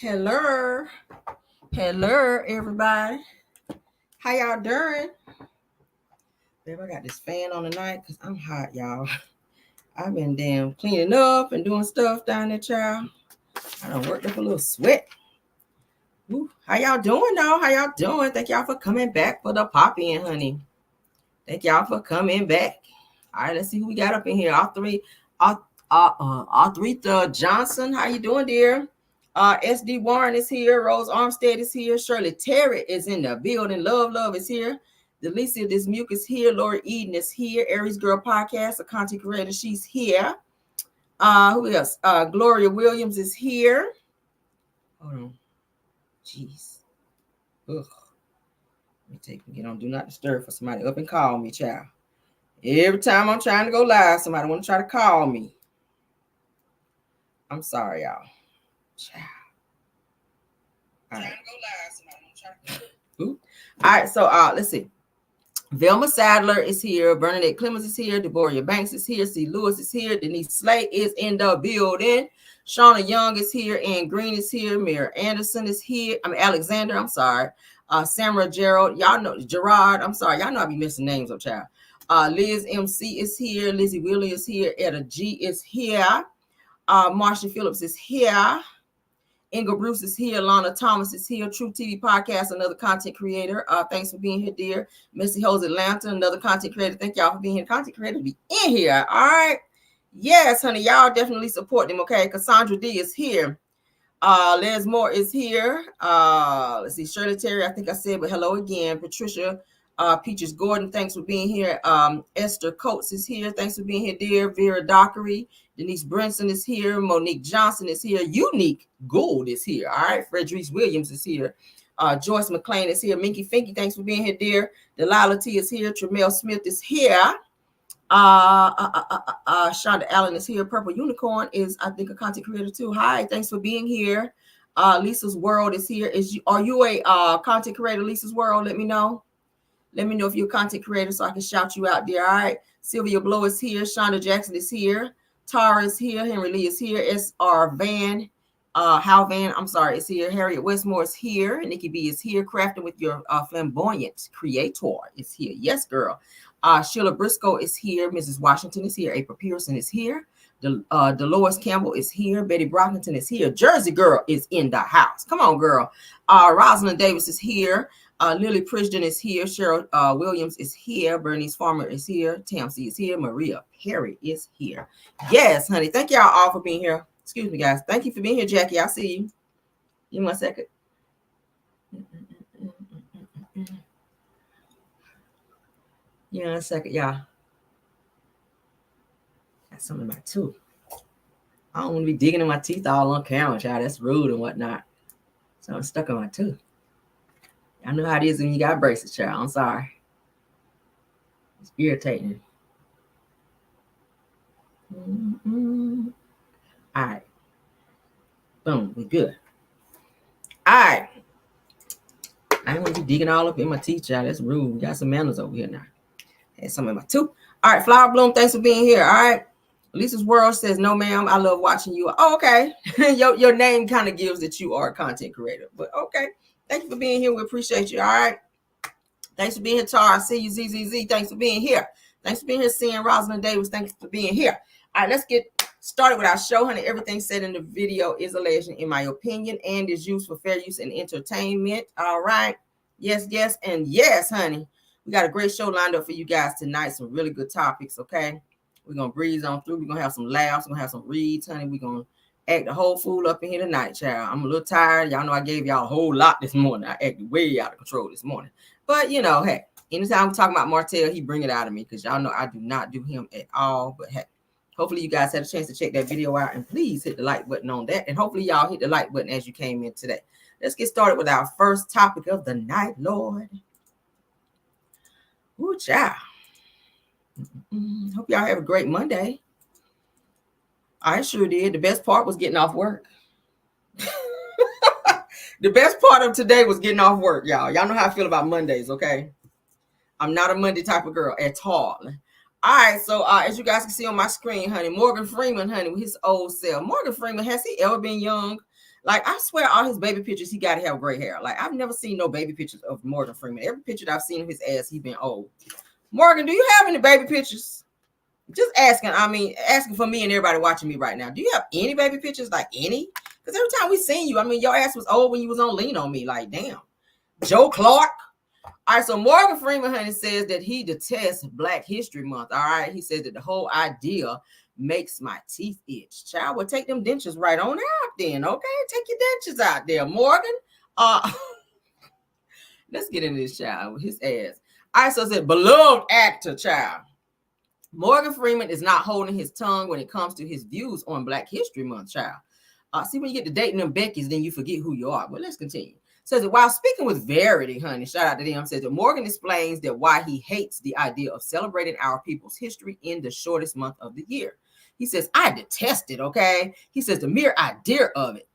Hello. Hello, everybody. How y'all doing? Babe, I got this fan on tonight because I'm hot, y'all. I've been damn cleaning up and doing stuff down there, child. I done worked up a little sweat. Woo. How y'all doing, though? How y'all doing? Thank y'all for coming back for the pop-in, honey. Thank y'all for coming back. All right, let's see who we got up in here. Aretha Johnson. How you doing, dear? SD Warren is here. Rose Armstead is here. Shirley Terry is in the building. Love is here. Delisa Dismuke is here. Lori Eden is here. Aries Girl Podcast, a content creator, she's here. Who else? Gloria Williams is here. Hold on. Jeez. Ugh. Let me get on Do Not Disturb for somebody up and call me, child. Every time I'm trying to go live, somebody want to try to call me. I'm sorry, y'all. Child. All right. All right, so let's see. Velma Sadler is here. Bernadette Clemens is here. Deborah Banks is here. C. Lewis is here. Denise Slate is in the building. Shauna Young is here. Ann Green is here. Mira Anderson is here. Alexander, I'm sorry. Samara Gerald. Y'all know Gerard. I'm sorry. Y'all know I be missing names of child. Liz MC is here. Lizzie Willie is here. Etta G is here. Marsha Phillips is here. Inga Bruce is here. Lana Thomas is here. True TV Podcast, another content creator. Thanks for being here, dear. Missy Hose Atlanta, another content creator. Thank y'all for being here. Content creator be in here. All right. Yes, honey. Y'all definitely support them. Okay. Cassandra D is here. Les Moore is here. Let's see. Shirley Terry, I think I said, but hello again. Patricia Peaches Gordon, thanks for being here. Esther Coates is here. Thanks for being here, dear. Vera Dockery. Denise Brinson is here. Monique Johnson is here. Unique Gould is here. All right. Frederice Williams is here. Joyce McLean is here. Minky Finky, thanks for being here, dear. Delilah T is here. Tremel Smith is here. Shonda Allen is here. Purple Unicorn is, I think, a content creator too. Hi, thanks for being here. Lisa's World is here. Are you a content creator, Lisa's World? Let me know. Let me know if you're a content creator so I can shout you out there. All right. Sylvia Blow is here. Shonda Jackson is here. Tara is here. Henry Lee is here. S.R. Van. Hal Van, I'm sorry, is here. Harriet Westmore is here. Nikki B is here. Crafting with your flamboyant creator is here. Yes, girl. Sheila Briscoe is here. Mrs. Washington is here. April Pearson is here. Dolores Campbell is here. Betty Brockington is here. Jersey Girl is in the house. Come on, girl. Rosalind Davis is here. Lily Prisden is here. Cheryl Williams is here. Bernice Farmer is here. Tamsi is here. Maria Perry is here. Yes, honey. Thank y'all all for being here. Excuse me, guys. Thank you for being here, Jackie. I see you. Give me 1 second. Give me 1 second, y'all. Got something in my tooth. I don't want to be digging in my teeth all on camera, child. That's rude and whatnot. So I'm stuck in my tooth. I know how it is when you got braces, child. I'm sorry. It's irritating. All right. Boom. We're good. All right. I don't want to be digging all up in my teeth, child. That's rude. We got some manners over here now. Had some in my tooth. All right. Flower Bloom, thanks for being here. All right. Lisa's World says, no, ma'am. I love watching you. Oh, okay. your name kind of gives that you are a content creator. But okay. Thank you for being here. We appreciate you. All right. Thanks for being here, Tara. I see you, ZZZ. Thanks for being here. Thanks for being here, seeing Rosalind Davis. Thanks for being here. All right, let's get started with our show, honey. Everything said in the video is alleged, in my opinion, and is used for fair use and entertainment. All right. Yes, and yes, honey. We got a great show lined up for you guys tonight. Some really good topics, okay? We're going to breeze on through. We're going to have some laughs. We're going to have some reads, honey. We're going to act the whole fool up in here tonight, child. I'm a little tired. Y'all know I gave y'all a whole lot this morning. I acted way out of control this morning. But, you know, hey, anytime we talk about Martell, he bring it out of me because y'all know I do not do him at all. But, hey, hopefully you guys had a chance to check that video out. And please hit the like button on that. And hopefully y'all hit the like button as you came in today. Let's get started with our first topic of the night, Lord. Ooh, child. Hope y'all have a great Monday. I sure did. The best part was getting off work. The best part of today was getting off work, y'all. Y'all know how I feel about Mondays, okay? I'm not a Monday type of girl at all. All right, so as you guys can see on my screen, honey, Morgan Freeman, honey, with his old self. Morgan Freeman, has he ever been young? Like, I swear all his baby pictures, he got to have gray hair. Like, I've never seen no baby pictures of Morgan Freeman. Every picture that I've seen of his ass, he's been old. Morgan, do you have any baby pictures? Just asking. I mean, asking for me and everybody watching me right now. Do you have any baby pictures? Like, any? Because every time we seen you, I mean, your ass was old when you was on Lean on Me. Like, damn. Joe Clark. All right, so Morgan Freeman, honey, says that he detests Black History Month. All right, he says that the whole idea makes my teeth itch. Child, well, take them dentures right on out then, okay? Take your dentures out there, Morgan. Let's get into this, child, with his ass. All right, so it said, beloved actor, child. Morgan Freeman is not holding his tongue when it comes to his views on Black History Month, child. See, when you get to dating them Beckys, then you forget who you are. Well, let's continue. Says that while speaking with Verity, honey, shout out to them, says that Morgan explains that why he hates the idea of celebrating our people's history in the shortest month of the year. He says, I detest it, okay? He says the mere idea of it.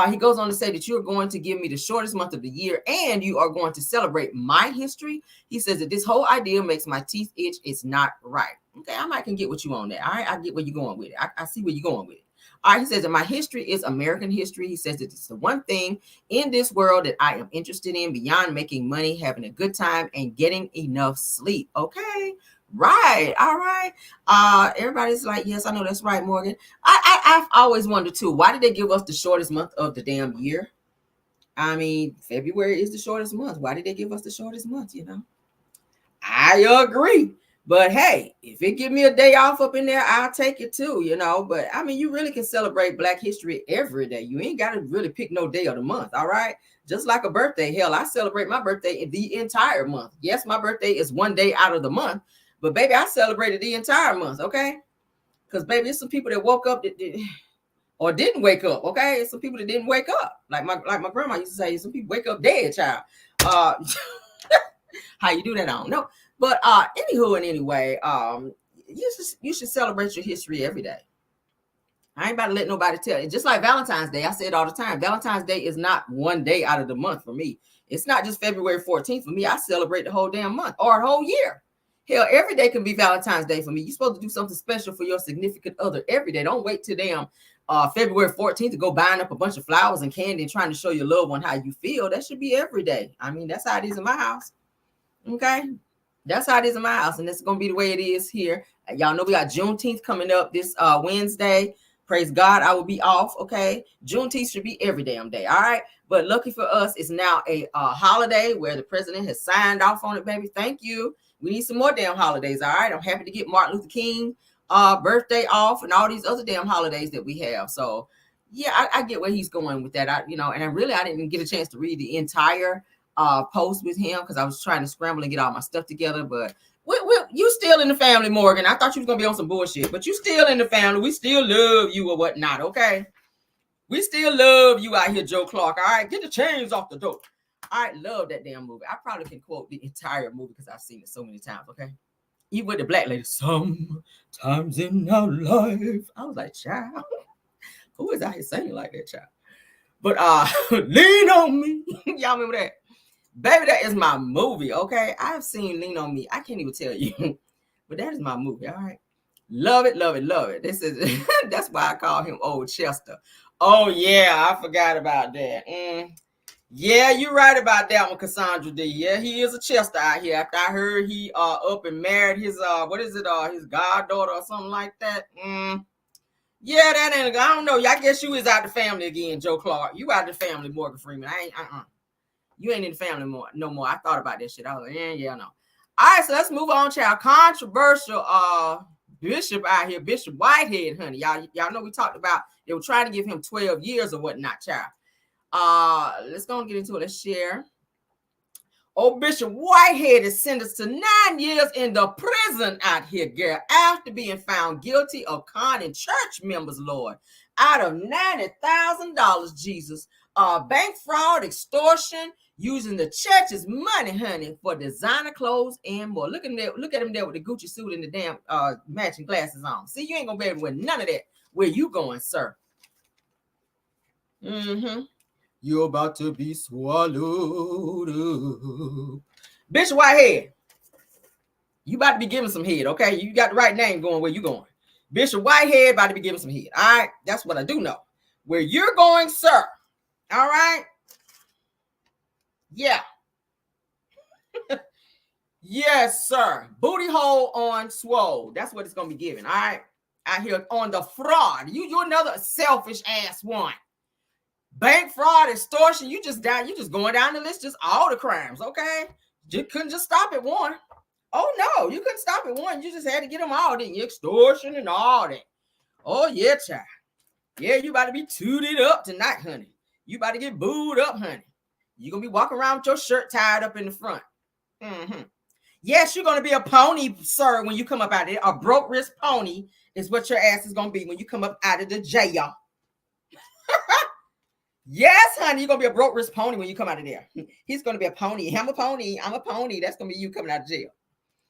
He goes on to say that you're going to give me the shortest month of the year and you are going to celebrate my history. He says that this whole idea makes my teeth itch. It's not right. Okay, I might can get what you on there. All right, I get where you're going with it. I see where you're going with it. All right, he says that my history is American history. He says that it's the one thing in this world that I am interested in beyond making money, having a good time, and getting enough sleep. Okay, right. All right. Everybody's like, yes, I know that's right, Morgan. I've always wondered too, why did they give us the shortest month of the damn year? I mean, February is the shortest month. Why did they give us the shortest month? You know, I agree. But hey, if it give me a day off up in there, I'll take it too, you know. But I mean, you really can celebrate Black history every day. You ain't got to really pick no day of the month, all right? Just like a birthday. Hell, I celebrate my birthday the entire month. Yes, my birthday is one day out of the month, but baby, I celebrated the entire month, okay? Because baby, there's some people that woke up or didn't wake up, okay? It's some people that didn't wake up. Like my grandma used to say, some people wake up dead, child. How you do that, I don't know. But anywho and anyway, you should celebrate your history every day. I ain't about to let nobody tell you. Just like Valentine's Day, I say it all the time. Valentine's Day is not one day out of the month for me. It's not just February 14th for me. I celebrate the whole damn month or the whole year. Hell, every day can be Valentine's Day for me. You're supposed to do something special for your significant other every day. Don't wait till damn February 14th to go buying up a bunch of flowers and candy and trying to show your loved one how you feel. That should be every day. I mean, that's how it is in my house. Okay. That's how it is in my house, and it's going to be the way it is here. Y'all know we got Juneteenth coming up this Wednesday. Praise God, I will be off, okay? Juneteenth should be every damn day, all right? But lucky for us, it's now a holiday where the president has signed off on it, baby. Thank you. We need some more damn holidays, all right? I'm happy to get Martin Luther King birthday off and all these other damn holidays that we have. So, yeah, I get where he's going with that. I didn't even get a chance to read the entire post with him because I was trying to scramble and get all my stuff together. But you still in the family, Morgan. I thought you was gonna be on some bullshit, but you still in the family. We still love you or whatnot, okay? We still love you out here, Joe Clark. All right, get the chains off the door. I love that damn movie. I probably can quote the entire movie because I've seen it so many times, okay? Even with the black lady, sometimes in our life. I was like, child, who is out here singing like that, child? But lean on me. Y'all remember that? Baby, that is my movie, okay? I've seen Lean on Me. I can't even tell you. But that is my movie, all right? Love it, love it, love it. This is that's why I call him Old Chester. Oh, yeah, I forgot about that. Yeah, you're right about that one, Cassandra D. Yeah, he is a Chester out here. After I heard he up and married his his goddaughter or something like that. Yeah, that ain't, I don't know. I guess you is out the family again, Joe Clark. You out the family, Morgan Freeman. I ain't You ain't in the family no more. I thought about this shit. I was like, yeah, no. All right, so let's move on, child. Controversial bishop out here, Bishop Whitehead, honey. Y'all know we talked about they were trying to give him 12 years or whatnot, child. Let's go and get into it. Let's share. Old Bishop Whitehead is sentenced to 9 years in the prison out here, girl, after being found guilty of conning church members, Lord, out of $90,000, Jesus. Bank fraud, extortion, using the church's money, honey, for designer clothes and more. Look at him there with the Gucci suit and the damn matching glasses on. See, you ain't gonna be able to wear none of that. Where you going, sir? You're about to be swallowed up. Bishop Whitehead, you about to be giving some head, okay? You got the right name going where you going. Bishop Whitehead about to be giving some head. All right, that's what I do know. Where you're going, sir, All right. Yeah. Yes, sir. Booty hole on swole. That's what it's gonna be given. All right. Out here on the fraud. You're another selfish ass one. Bank fraud, extortion. You just going down the list, just all the crimes. Okay. You couldn't just stop at one. Oh no, you couldn't stop at one. You just had to get them all, didn't you? Extortion and all that. Oh yeah, child. Yeah, you about to be tooted up tonight, honey. You about to get booed up, honey. You're gonna be walking around with your shirt tied up in the front. Mm-hmm. Yes, you're gonna be a pony, sir, when you come up out of it. A broke wrist pony is what your ass is gonna be when you come up out of the jail. Yes, honey, you're gonna be a broke wrist pony when you come out of there. He's gonna be a pony. I'm a pony. I'm a pony. That's gonna be you coming out of jail.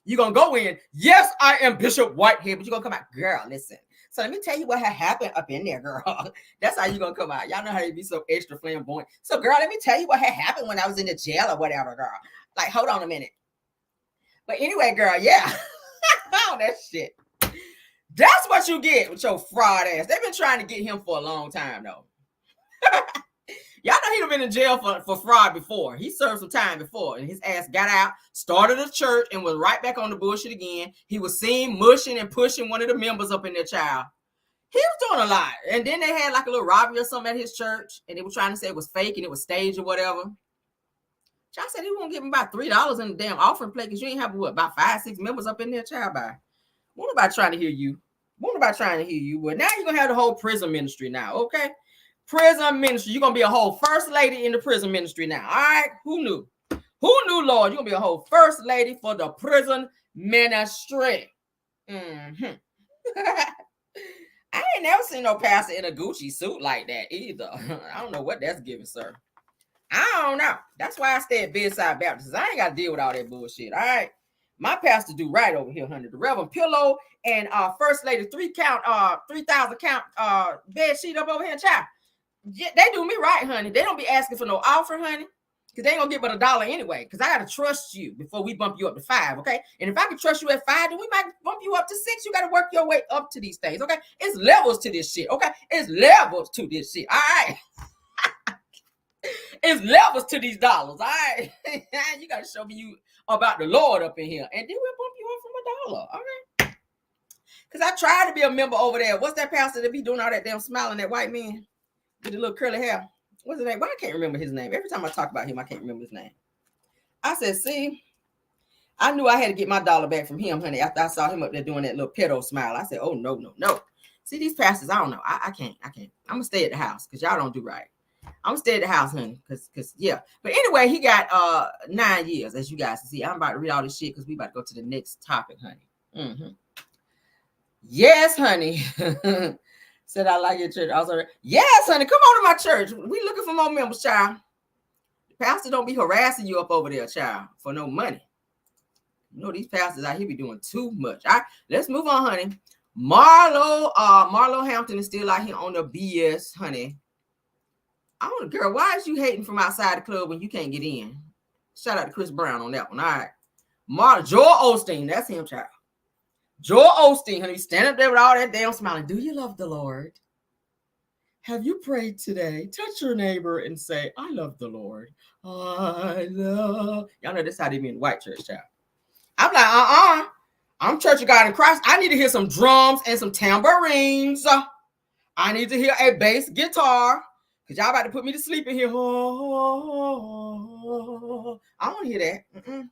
You're gonna go in. Yes, I am Bishop Whitehead, but you're gonna come out, girl. Listen. So let me tell you what had happened up in there, girl. That's how you're gonna come out. Y'all know how to be so extra flamboyant. So, girl, let me tell you what had happened when I was in the jail or whatever, girl. Like, hold on a minute. But anyway, girl, yeah. Oh, that shit. That's what you get with your fraud ass. They've been trying to get him for a long time, though. Y'all know he'd have been in jail for fraud before. He served some time before, and his ass got out, started a church, and was right back on the bullshit again. He was seen mushing and pushing one of the members up in their child. He was doing a lot. And then they had like a little robbery or something at his church, and they were trying to say it was fake and it was staged or whatever. Child said he was going to give him about $3 in the damn offering plate because you ain't have, what, about 5-6 members up in there, child, by. Won't nobody trying to hear you. Won't nobody trying to hear you. But now you're going to have the whole prison ministry now, okay? Prison ministry. You're going to be a whole first lady in the prison ministry now. All right? Who knew? Who knew, Lord? You're going to be a whole first lady for the prison ministry. Mm-hmm. I ain't never seen no pastor in a Gucci suit like that either. I don't know what that's giving, sir. I don't know. That's why I stay at Bedside Baptist. I ain't got to deal with all that bullshit. All right? My pastor do right over here, honey. The Reverend Pillow and First Lady 3,000 count bed sheet up over here, child. They do me right, honey. They don't be asking for no offer, honey, because they ain't gonna get but $1 anyway. Because I gotta trust you before we bump you up to 5, okay? And if I can trust you at 5, then we might bump you up to 6. You gotta work your way up to these things, okay? It's levels to this shit, okay? It's levels to this shit, all right? It's levels to these dollars, all right? You gotta show me you about the Lord up in here, and then we'll bump you up from $1, all right? Because I tried to be a member over there. What's that pastor that be doing all that damn smiling, that white man with the little curly hair? What's his name? Well, I can't remember his name. Every time I talk about him, I can't remember his name. I said, see, I knew I had to get my $1 back from him, honey, after I saw him up there doing that little pedo smile. I said, oh, no. See, these pastors, I don't know. I can't. I'm going to stay at the house because y'all don't do right. I'm going to stay at the house, honey, because, yeah. But anyway, he got 9 years, as you guys can see. I'm about to read all this shit because we about to go to the next topic, honey. Mm-hmm. Yes, honey. Said I like your church. Also, yes, honey, come on to my church. We looking for more members, child. The pastor don't be harassing you up over there, child, for no money. You know, these pastors out here be doing too much. All right, let's move on, honey. Marlo Hampton is still out here on the BS, honey. I don't know, girl, why is you hating from outside the club when you can't get in? Shout out to Chris Brown on that one. All right. Joel Osteen, that's him, child. Joel Osteen, honey, stand up there with all that damn smiling. Do you love the Lord? Have you prayed today? Touch your neighbor and say, I love the Lord. I love. Y'all know this how they be in the white church, child. I'm like, I'm Church of God in Christ. I need to hear some drums and some tambourines. I need to hear a bass guitar. Because y'all about to put me to sleep in here. I don't want to hear that. Mm-mm.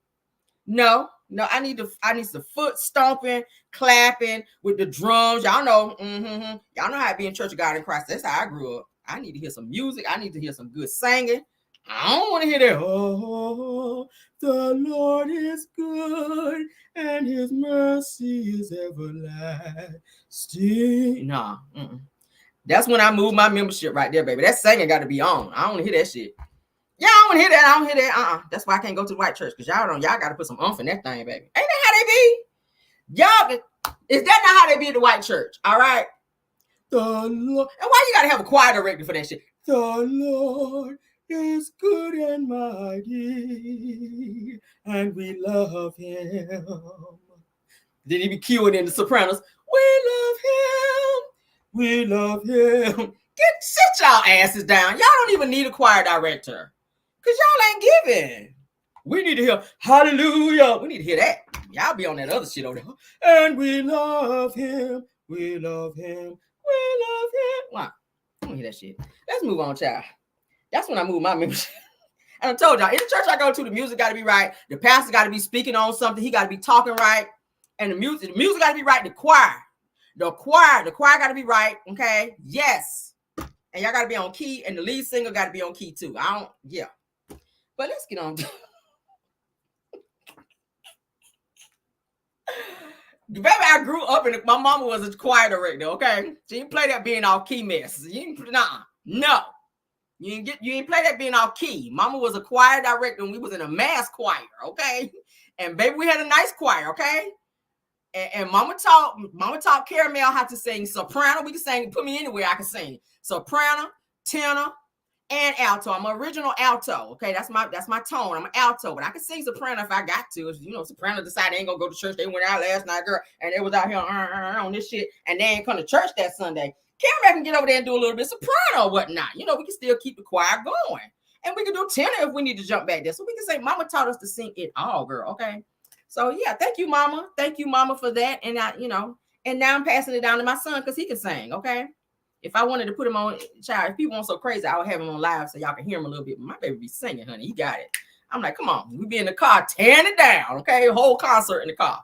No, I need the foot stomping, clapping with the drums. Y'all know, y'all know how to be in Church of God in Christ. That's how I grew up. I need to hear some music. I need to hear some good singing. I don't want to hear that. Oh, the Lord is good and his mercy is everlasting. Nah, that's when I move my membership right there, baby. That singing got to be on. I don't want to hear that shit. Yeah, I don't hear that. I don't hear that. That's why I can't go to the white church, because y'all got to put some umph in that thing, baby. Ain't that how they be? Y'all, is that not how they be at the white church? All right. The Lord. And why you got to have a choir director for that shit? The Lord is good and mighty, and we love him. Then he be cueing in the sopranos. We love him. Sit y'all asses down. Y'all don't even need a choir director. Because y'all ain't giving. We need to hear hallelujah. We need to hear that. Y'all be on that other shit over there. And we love him. We love him. We love him. Wow. I don't hear that shit. Let's move on, child. That's when I move my membership. And I told y'all, in the church I go to, the music got to be right. The pastor got to be speaking on something. He got to be talking right. And the music got to be right. The choir got to be right. Okay. Yes. And y'all got to be on key. And the lead singer got to be on key too. Yeah. But let's get on. Baby, I grew up my mama was a choir director, okay? She didn't play that being off key mess. No. You ain't play that being off key. Mama was a choir director and we was in a mass choir, okay? And baby, we had a nice choir, okay? And mama taught Caramel how to sing soprano. We can sing, put me anywhere I can sing. Soprano, tenor, and alto. I'm an original alto. Okay, that's my tone. I'm an alto, but I can sing soprano if I got to. Soprano decided they ain't gonna go to church. They went out last night, girl, and they was out here on this shit, and they ain't come to church that Sunday. Cameron can get over there and do a little bit of soprano or whatnot. We can still keep the choir going, and we can do tenor if we need to jump back there. So we can say, Mama taught us to sing it all, girl. Okay, so yeah, thank you, Mama. Thank you, Mama, for that. And and now I'm passing it down to my son because he can sing. Okay. If I wanted to put him on, child, if people weren't so crazy, I would have him on live so y'all can hear him a little bit. But my baby be singing, honey. He got it. I'm like, come on. We be in the car tearing it down, okay? Whole concert in the car,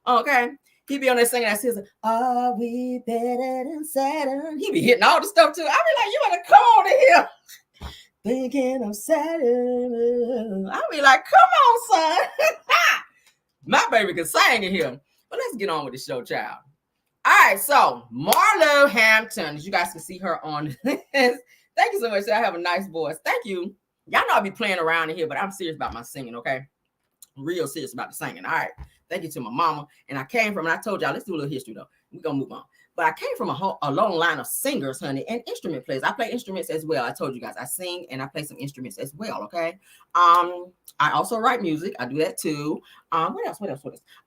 okay? He be on there singing that says, are we better than Saturn? He be hitting all the stuff too. I be like, you better come on in here. Thinking of Saturn. I be like, come on, son. My baby can sing in here. But let's get on with the show, child. All right, so Marlo Hampton, as you guys can see her on this. Thank you so much. I have a nice voice. Thank you. Y'all know I be playing around in here, but I'm serious about my singing, okay? I'm real serious about the singing. All right. Thank you to my mama. And I told y'all, let's do a little history though. We're going to move on. But I came from a long line of singers, honey, and instrument players. I play instruments as well. I told you guys I sing and I play some instruments as well, okay? I also write music. I do that too. What else?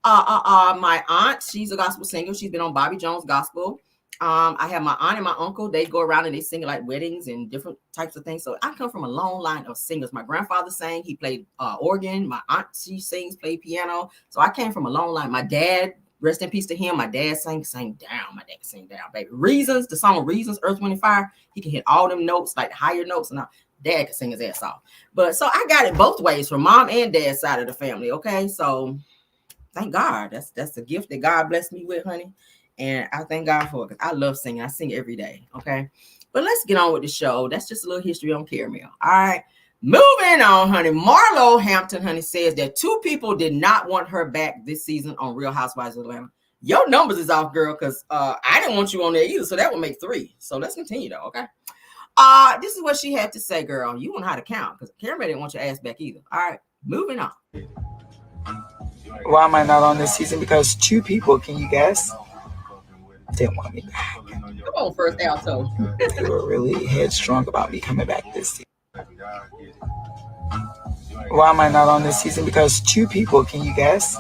My aunt, she's a gospel singer. She's been on Bobby Jones Gospel. I have my aunt and my uncle. They go around and they sing like weddings and different types of things. So I come from a long line of singers. My grandfather sang. He played organ. My aunt, she sings, played piano. So I came from a long line. My dad, rest in peace to him. My dad sang down. My dad can sing down, baby. Reasons, the song Reasons, Earth, Wind, and Fire. He can hit all them notes, like the higher notes. And dad can sing his ass off. But so I got it both ways from mom and dad's side of the family. Okay. So thank God. That's the gift that God blessed me with, honey. And I thank God for it because I love singing. I sing every day. Okay. But let's get on with the show. That's just a little history on Caramel. All right. Moving on, honey. Marlo Hampton, honey, says that 2 people did not want her back this season on Real Housewives of Atlanta. Your numbers is off, girl, because I didn't want you on there either. So that would make 3. So let's continue though. Okay. This is what she had to say, girl. You know how to count because Caramel didn't want your ass back either. All right. Moving on. Why am I not on this season? Because 2 people, can you guess? Didn't want me back. Come on, first alto. They were really headstrong about me coming back this season. Why am I not on this season? Because 2 people, can you guess?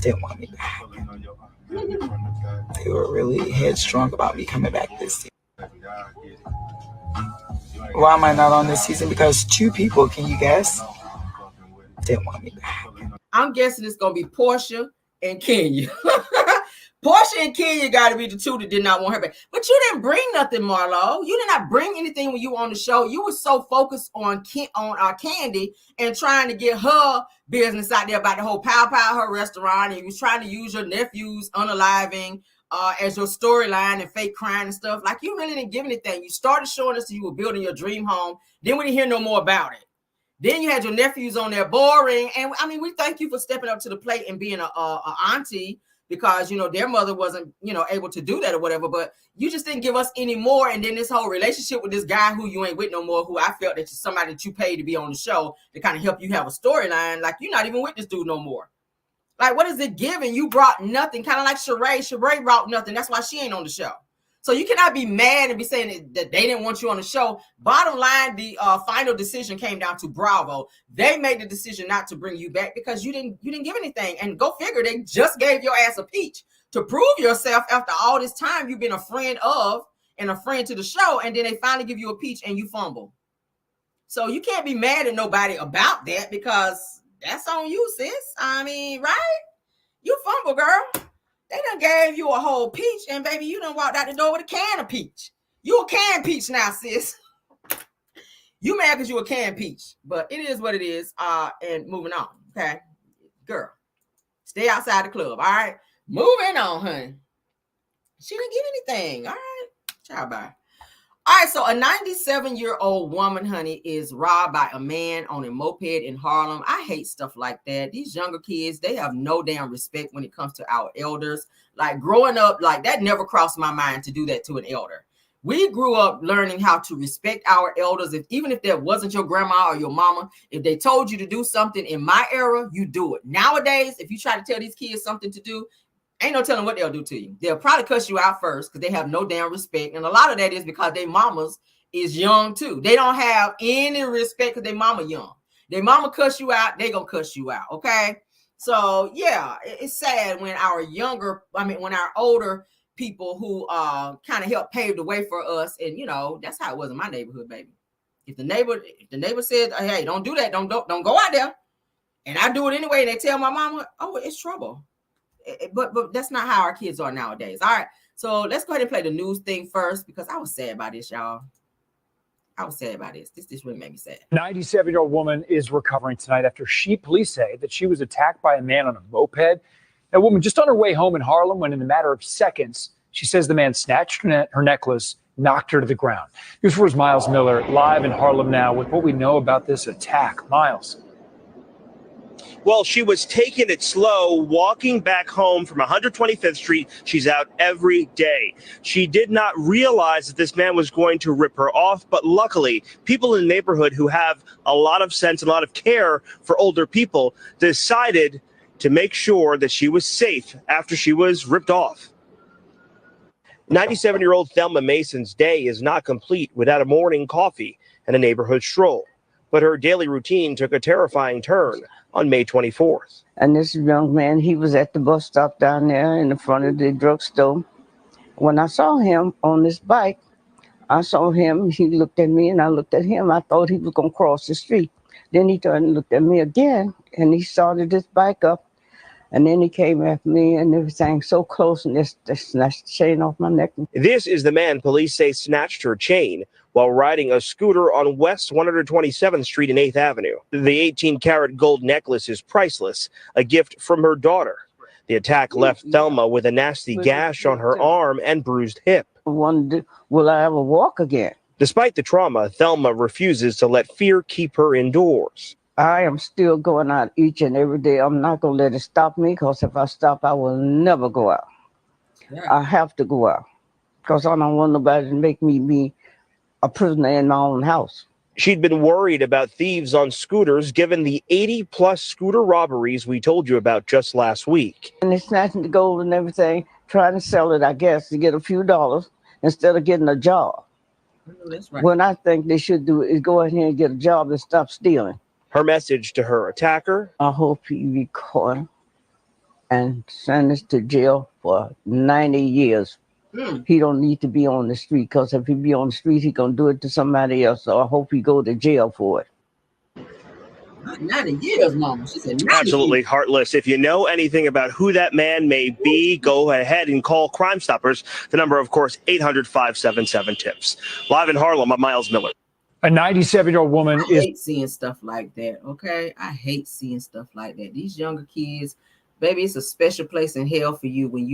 Didn't want me back. They were really headstrong about me coming back this season. Why am I not on this season? Because 2 people, can you guess? Didn't want me back. I'm guessing it's gonna be Portia and Kenya. Portia and Kenya got to be the 2 that did not want her back. But you didn't bring nothing, Marlo. You did not bring anything when you were on the show. You were so focused on Candy and trying to get her business out there about the whole Pow Pow, her restaurant. And you was trying to use your nephew's unaliving as your storyline and fake crying and stuff. Like, you really didn't give anything. You started showing us that you were building your dream home. Then we didn't hear no more about it. Then you had your nephews on there boring. And I mean, we thank you for stepping up to the plate and being a auntie, because, their mother wasn't, able to do that or whatever, but you just didn't give us any more. And then this whole relationship with this guy who you ain't with no more, who I felt that you're somebody that you paid to be on the show to kind of help you have a storyline. Like, you're not even with this dude no more. Like, what is it giving? You brought nothing, kind of like Sheree. Sheree brought nothing. That's why she ain't on the show. So you cannot be mad and be saying that they didn't want you on the show. Bottom line, the final decision came down to Bravo. They made the decision not to bring you back because you didn't give anything. And go figure, they just gave your ass a peach to prove yourself after all this time you've been a friend of and a friend to the show, and then they finally give you a peach and you fumble. So you can't be mad at nobody about that because that's on you, sis. I mean, right? You fumble, girl. They done gave you a whole peach, and baby, you done walked out the door with a can of peach. You a can peach now, sis. You mad because you a can peach, but it is what it is. And moving on, okay, girl, stay outside the club. All right, moving on, honey. She didn't get anything. All right, ciao, bye. All right, so a 97-year-old woman, honey, is robbed by a man on a moped in Harlem. I hate stuff like that. These younger kids, they have no damn respect when it comes to our elders. Like growing up, like that never crossed my mind to do that to an elder. We grew up learning how to respect our elders. Even if that wasn't your grandma or your mama, if they told you to do something in my era, you do it. Nowadays, if you try to tell these kids something to do, ain't no telling what they'll do to you. They'll probably cuss you out first because they have no damn respect. And a lot of that is because their mamas is young too. They don't have any respect because their mama young. Their mama cuss you out, they gonna cuss you out, okay? So, yeah, it's sad when when our older people who kind of help pave the way for us. And, you know, that's how it was in my neighborhood, baby. If the neighbor said, hey, don't do that, don't go out there. And I do it anyway, and they tell my mama, oh, it's trouble. But that's not how our kids are nowadays. All right, so let's go ahead and play the news thing first because I was sad about this, y'all. I was sad about this. This really made me sad. 97-year-old woman is recovering tonight after police say that she was attacked by a man on a moped. A woman just on her way home in Harlem when in a matter of seconds, she says the man snatched her necklace, knocked her to the ground. News 4's Miles Miller live in Harlem now with what we know about this attack. Miles. Well, she was taking it slow, walking back home from 125th Street. She's out every day. She did not realize that this man was going to rip her off. But luckily, people in the neighborhood who have a lot of sense and a lot of care for older people decided to make sure that she was safe after she was ripped off. 97-year-old Thelma Mason's day is not complete without a morning coffee and a neighborhood stroll. But her daily routine took a terrifying turn on May 24th. And this young man, he was at the bus stop down there in the front of the drugstore. When I saw him on this bike, he looked at me and I looked at him. I thought he was going to cross the street. Then he turned and looked at me again and he started his bike up. And then he came after me and everything so close and just snatched the chain off my neck. This is the man police say snatched her chain while riding a scooter on West 127th Street and 8th Avenue. The 18-karat gold necklace is priceless, a gift from her daughter. The attack left Thelma with a nasty gash on her arm and bruised hip. I wondered, will I ever walk again? Despite the trauma, Thelma refuses to let fear keep her indoors. I am still going out each and every day. I'm not going to let it stop me because if I stop, I will never go out. Yeah. I have to go out because I don't want nobody to make me be a prisoner in my own house. She'd been worried about thieves on scooters given the 80-plus scooter robberies we told you about just last week. And they're snatching the gold and everything, trying to sell it, I guess, to get a few dollars instead of getting a job. That's right. What I think they should do is go ahead and get a job and stop stealing. Her message to her attacker: I hope he be caught and sentenced to jail for 90 years. He don't need to be on the street because if he be on the street, he gonna do it to somebody else. So I hope he go to jail for it. 90 years, Mama. She said 90 Absolutely years. Heartless. If you know anything about who that man may be, go ahead and call Crime Stoppers. The number, of course, 800-577-TIPS. Live in Harlem, I'm Miles Miller. A 97-year-old woman I hate seeing stuff like that, okay? I hate seeing stuff like that. These younger kids, baby, it's a special place in hell for you when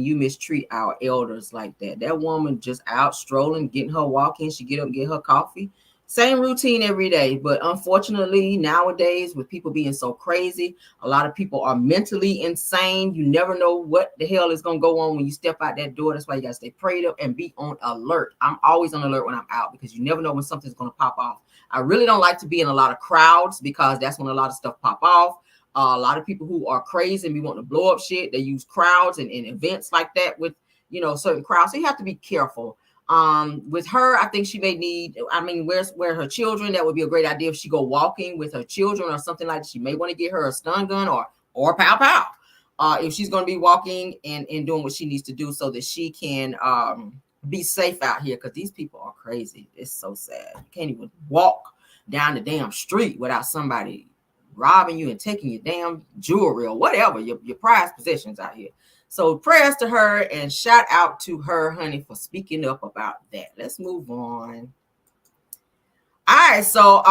you mistreat our elders like that. That woman just out strolling, getting her walk in, she get up and get her coffee. Same routine every day. But unfortunately, nowadays, with people being so crazy, a lot of people are mentally insane. You never know what the hell is going to go on when you step out that door. That's why you got to stay prayed up and be on alert. I'm always on alert when I'm out because you never know when something's going to pop off. I really don't like to be in a lot of crowds because that's when a lot of stuff pop off. A lot of people who are crazy and be wanting to blow up shit, they use crowds and events like that with, certain crowds. So you have to be careful. With her, I think she may need, where her children, that would be a great idea if she go walking with her children or something like that. She may want to get her a stun gun or pow pow. If she's going to be walking and doing what she needs to do so that she can be safe out here because these people are crazy. It's so sad. You can't even walk down the damn street without somebody robbing you and taking your damn jewelry or whatever, your prized possessions out here. So prayers to her and shout out to her, honey, for speaking up about that. Let's move on. All right, so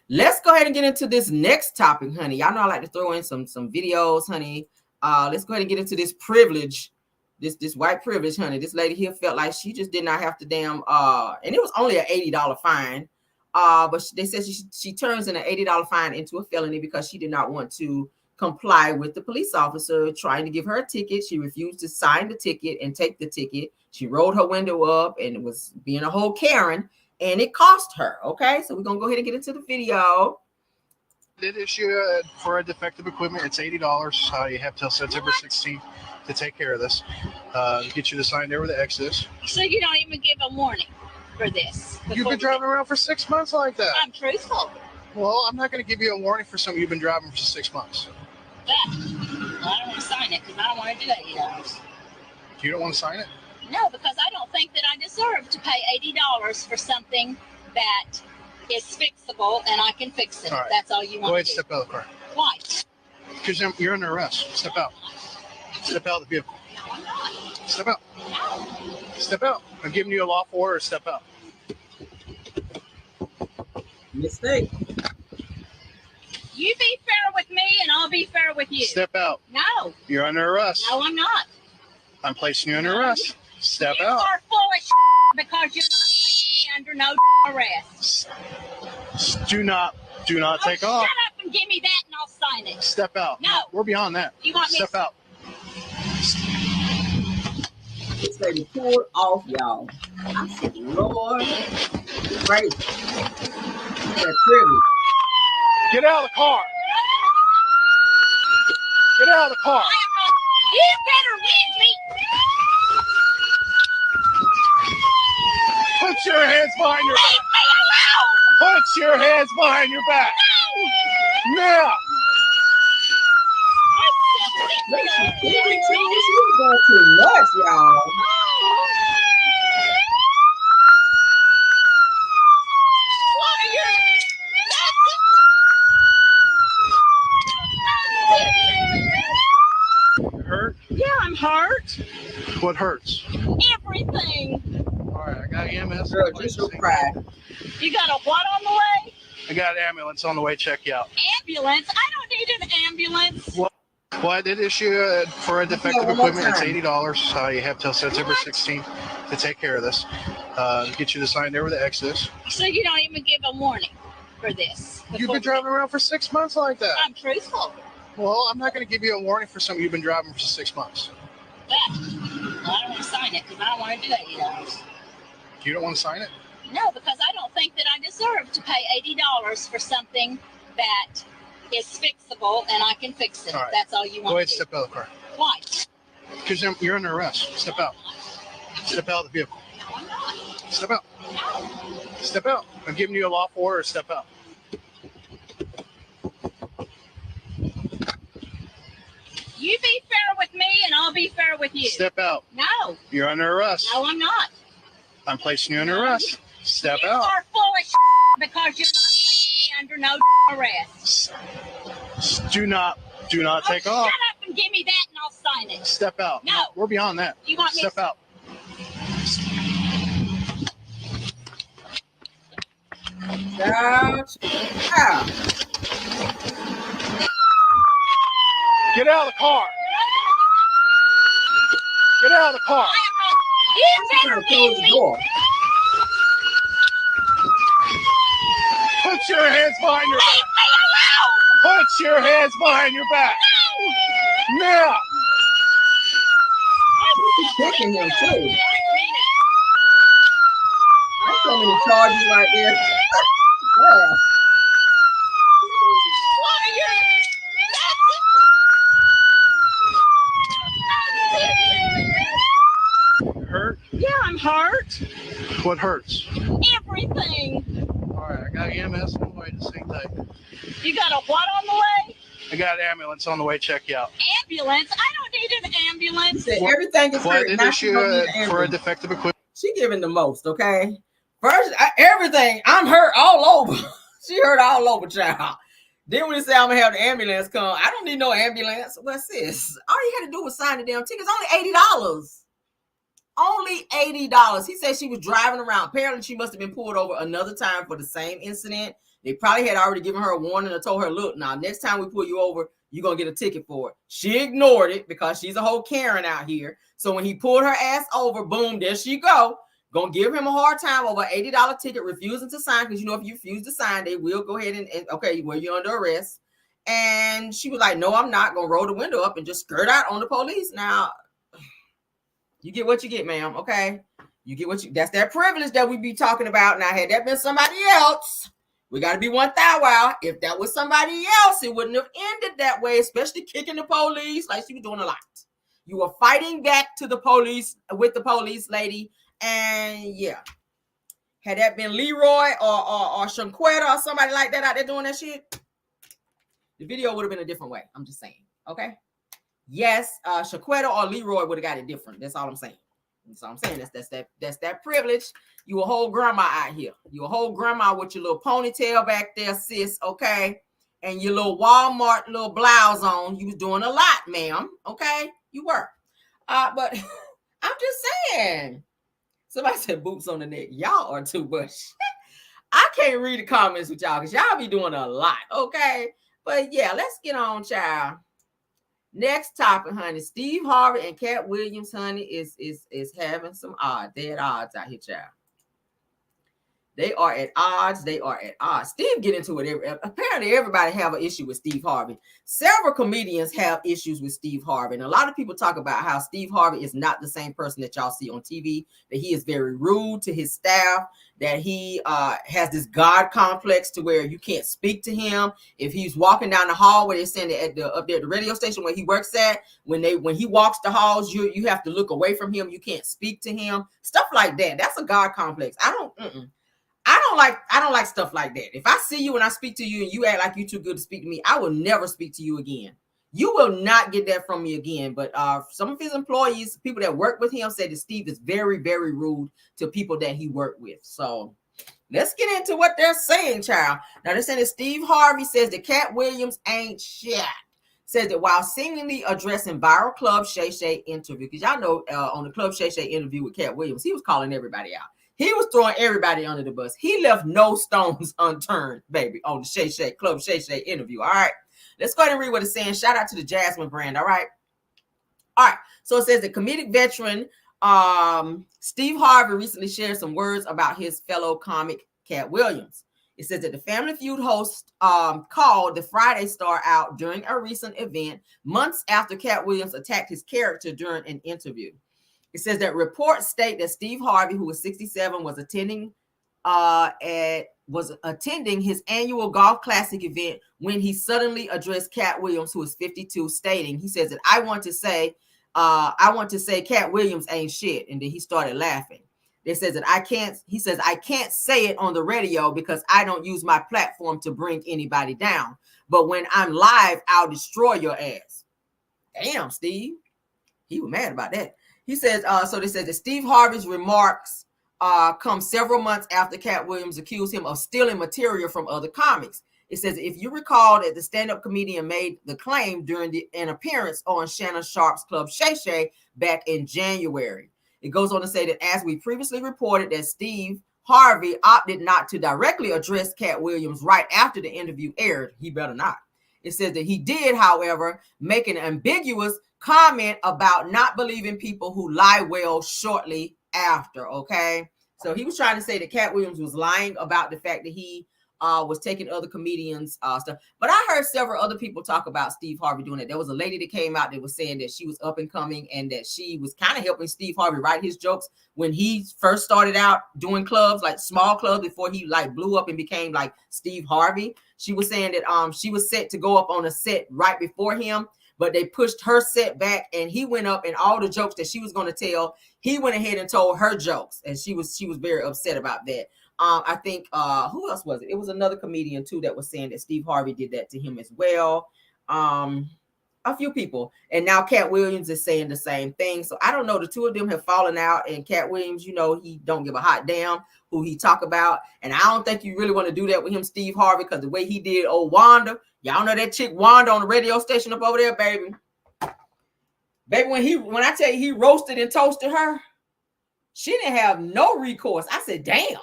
let's go ahead and get into this next topic, honey. Y'all know I like to throw in some videos, honey. Let's go ahead and get into this privilege, this white privilege, honey. This lady here felt like she just did not have to damn and it was only an $80 fine. But they said she turns an $80 fine into a felony because she did not want to comply with the police officer trying to give her a ticket. She refused to sign the ticket and take the ticket. She rolled her window up and was being a whole Karen, and it cost her. Okay, so we're gonna go ahead and get into the video. Did issue for a defective equipment. It's $80. You have till September 16th to take care of this. Get you to sign there with the Exodus. So you don't even give a warning for this? You've been driving around for 6 months like that. I'm truthful. Well, I'm not going to give you a warning for something you've been driving for 6 months. But I don't want to sign it because I don't want to do $80. You don't want to sign it? No, because I don't think that I deserve to pay $80 for something that is fixable and I can fix it. All right. That's all you want. Go ahead to and do. step out of the car. Why? Because you're under arrest. Step out. Step out of the vehicle. No, I'm not. Step out. No. Step out. I'm giving you a lawful order. Step out. Mistake. You be fair with me and I'll be fair with you. Step out. No. You're under arrest. No, I'm not. I'm placing you under arrest. Step You out. are full of because you're not placing me under no arrest. Do not take Shut off. up and give me that and I'll sign it. Step out. No. We're beyond that. You want me Step to out. This lady pulled off, y'all. I said, Lord, crazy. That privilege. Get out of the car. Get out of the car. You better leave me. Put your hands behind your Leave back. me alone. Put your hands behind your back. Now. She was going too much, y'all. Hurt? Yeah, I'm hurt. What hurts? Everything. All right, I got EMS. Girl, just so proud. You got a what on the way? I got an ambulance on the way. Check you out. Ambulance? I don't need an ambulance. Well, I did issue for a defective one more equipment. It's time. $80. You have till September 16th to take care of this. Get you to sign there with the Exodus. So you don't even give a warning for this? You've been driving around for 6 months like that. I'm truthful. Well, I'm not going to give you a warning for something you've been driving for 6 months. But I don't want to sign it because I don't want to do $80. You don't want to sign it? No, because I don't think that I deserve to pay $80 for something that is fixable and I can fix it. All right. That's all you want Go ahead and to do. step out of the car. Why? Because you're under arrest. Step out. Step out of the vehicle. No, I'm not. Step out. No. Step out. I'm giving you a lawful order. Step out. You be fair with me and I'll be fair with you. Step out. No. You're under arrest. No, I'm not. I'm placing you under arrest. Step you out. are full of because you're not placing me under no arrest. Do not take Shut off. up and give me that and I'll sign it. Step out. No. We're beyond that. You want me Step to- out. Child. Get out of the car. Get out of the car. You better Trying to close leave the me. door. Put your hands behind your Leave back. me alone. Put your hands behind your back. Now. She's kicking him too. There's so many charges right there. Yeah. Hurt? Yeah, I'm hurt. What hurts? Everything. All right, I got EMS on the way to the same thing. You got a what on the way? I got an ambulance on the way. Check you out. Ambulance? I don't need an ambulance. Everything is Flight hurt. did Now issue she gonna need an for a ambulance. defective equipment. She giving the most, okay? First, everything. I'm hurt all over. She hurt all over, child. Then when they say I'm gonna have the ambulance come, I don't need no ambulance. What's this? All you had to do was sign the damn tickets. Only $80. Only $80. He said she was driving around. Apparently, she must have been pulled over another time for the same incident. They probably had already given her a warning or told her, look, now next time we pull you over, you're gonna get a ticket for it. She ignored it because she's a whole Karen out here. So when he pulled her ass over, boom, there she go. Gonna give him a hard time over an $80 ticket, refusing to sign, because you know if you refuse to sign, they will go ahead and okay, well, you're under arrest. And she was like, no, I'm not gonna roll the window up and just skirt out on the police. Now, you get what you get, ma'am. Okay, you get what you. That's that privilege that we be talking about. Now, had that been somebody else, we got to be one thou wow. If that was somebody else, it wouldn't have ended that way, especially kicking the police like she was doing a lot. You were fighting back to the police with the police lady. And yeah, had that been Leroy or Shanquetta or somebody like that out there doing that shit, the video would have been a different way. I'm just saying. Okay. Yes, Shanquetta or Leroy would have got it different. That's all I'm saying. That's all I'm saying. That's that privilege. You a whole grandma out here. You a whole grandma with your little ponytail back there, sis. Okay. And your little Walmart little blouse on. You was doing a lot, ma'am. Okay. You were. But I'm just saying. Somebody said boots on the neck. Y'all are too much. I can't read the comments with y'all because y'all be doing a lot. Okay. But yeah, let's get on, child. Next topic, honey. Steve Harvey and Katt Williams, honey, is having some dead odds out here, child. They are at odds. They are at odds. Steve get into it. Apparently, everybody have an issue with Steve Harvey. Several comedians have issues with Steve Harvey. And a lot of people talk about how Steve Harvey is not the same person that y'all see on TV, that he is very rude to his staff, that he has this God complex to where you can't speak to him. If he's walking down the hall where they're saying up there at the radio station where he works at, when he walks the halls, you have to look away from him. You can't speak to him. Stuff like that. That's a God complex. I don't like stuff like that. If I see you and I speak to you and you act like you're too good to speak to me, I will never speak to you again. You will not get that from me again. But some of his employees, people that work with him, said that Steve is very, very rude to people that he worked with. So let's get into what they're saying, child. Now they're saying that Steve Harvey says that Katt Williams ain't shit. Says that while seemingly addressing viral Club Shay Shay interview, because y'all know on the Club Shay Shay interview with Katt Williams, he was calling everybody out. He was throwing everybody under the bus. He left no stones unturned, baby, on the Shay Shay Club Shay Shay interview. All right. Let's go ahead and read what it's saying. Shout out to the Jasmine brand. All right. All right. So it says the comedic veteran Steve Harvey recently shared some words about his fellow comic Katt Williams. It says that the Family Feud host called the Friday Star out during a recent event months after Katt Williams attacked his character during an interview. It says that reports state that Steve Harvey, who was 67, was attending his annual golf classic event when he suddenly addressed Katt Williams, who is 52, stating, he says that I want to say Katt Williams ain't shit. And then he started laughing. It says that I can't say it on the radio because I don't use my platform to bring anybody down. But when I'm live, I'll destroy your ass. Damn, Steve. He was mad about that. He says, so they said that Steve Harvey's remarks come several months after Katt Williams accused him of stealing material from other comics. It says, if you recall that the stand-up comedian made the claim during an appearance on Shannon Sharp's Club Shay Shay back in January. It goes on to say that as we previously reported that Steve Harvey opted not to directly address Katt Williams right after the interview aired. He better not. It says that he did, however, make an ambiguous comment about not believing people who lie well shortly after. Okay. So he was trying to say that Katt Williams was lying about the fact that he was taking other comedians stuff. But I heard several other people talk about Steve Harvey doing it. There was a lady that came out that was saying that she was up and coming and that she was kind of helping Steve Harvey write his jokes when he first started out doing clubs, like small clubs, before he like blew up and became like Steve Harvey. She was saying that she was set to go up on a set right before him, but they pushed her set back and he went up, and all the jokes that she was going to tell, he went ahead and told her jokes, and she was very upset about that. I think who else was it? It was another comedian too that was saying that Steve Harvey did that to him as well. a few people, and now Katt Williams is saying the same thing. So I don't know. The two of them have fallen out, and Katt Williams, you know, he don't give a hot damn who he talk about, and I don't think you really want to do that with him, Steve Harvey, because the way he did old Wanda, y'all know that chick Wanda on the radio station up over there, baby. When I tell you he roasted and toasted her, she didn't have no recourse. I said, damn.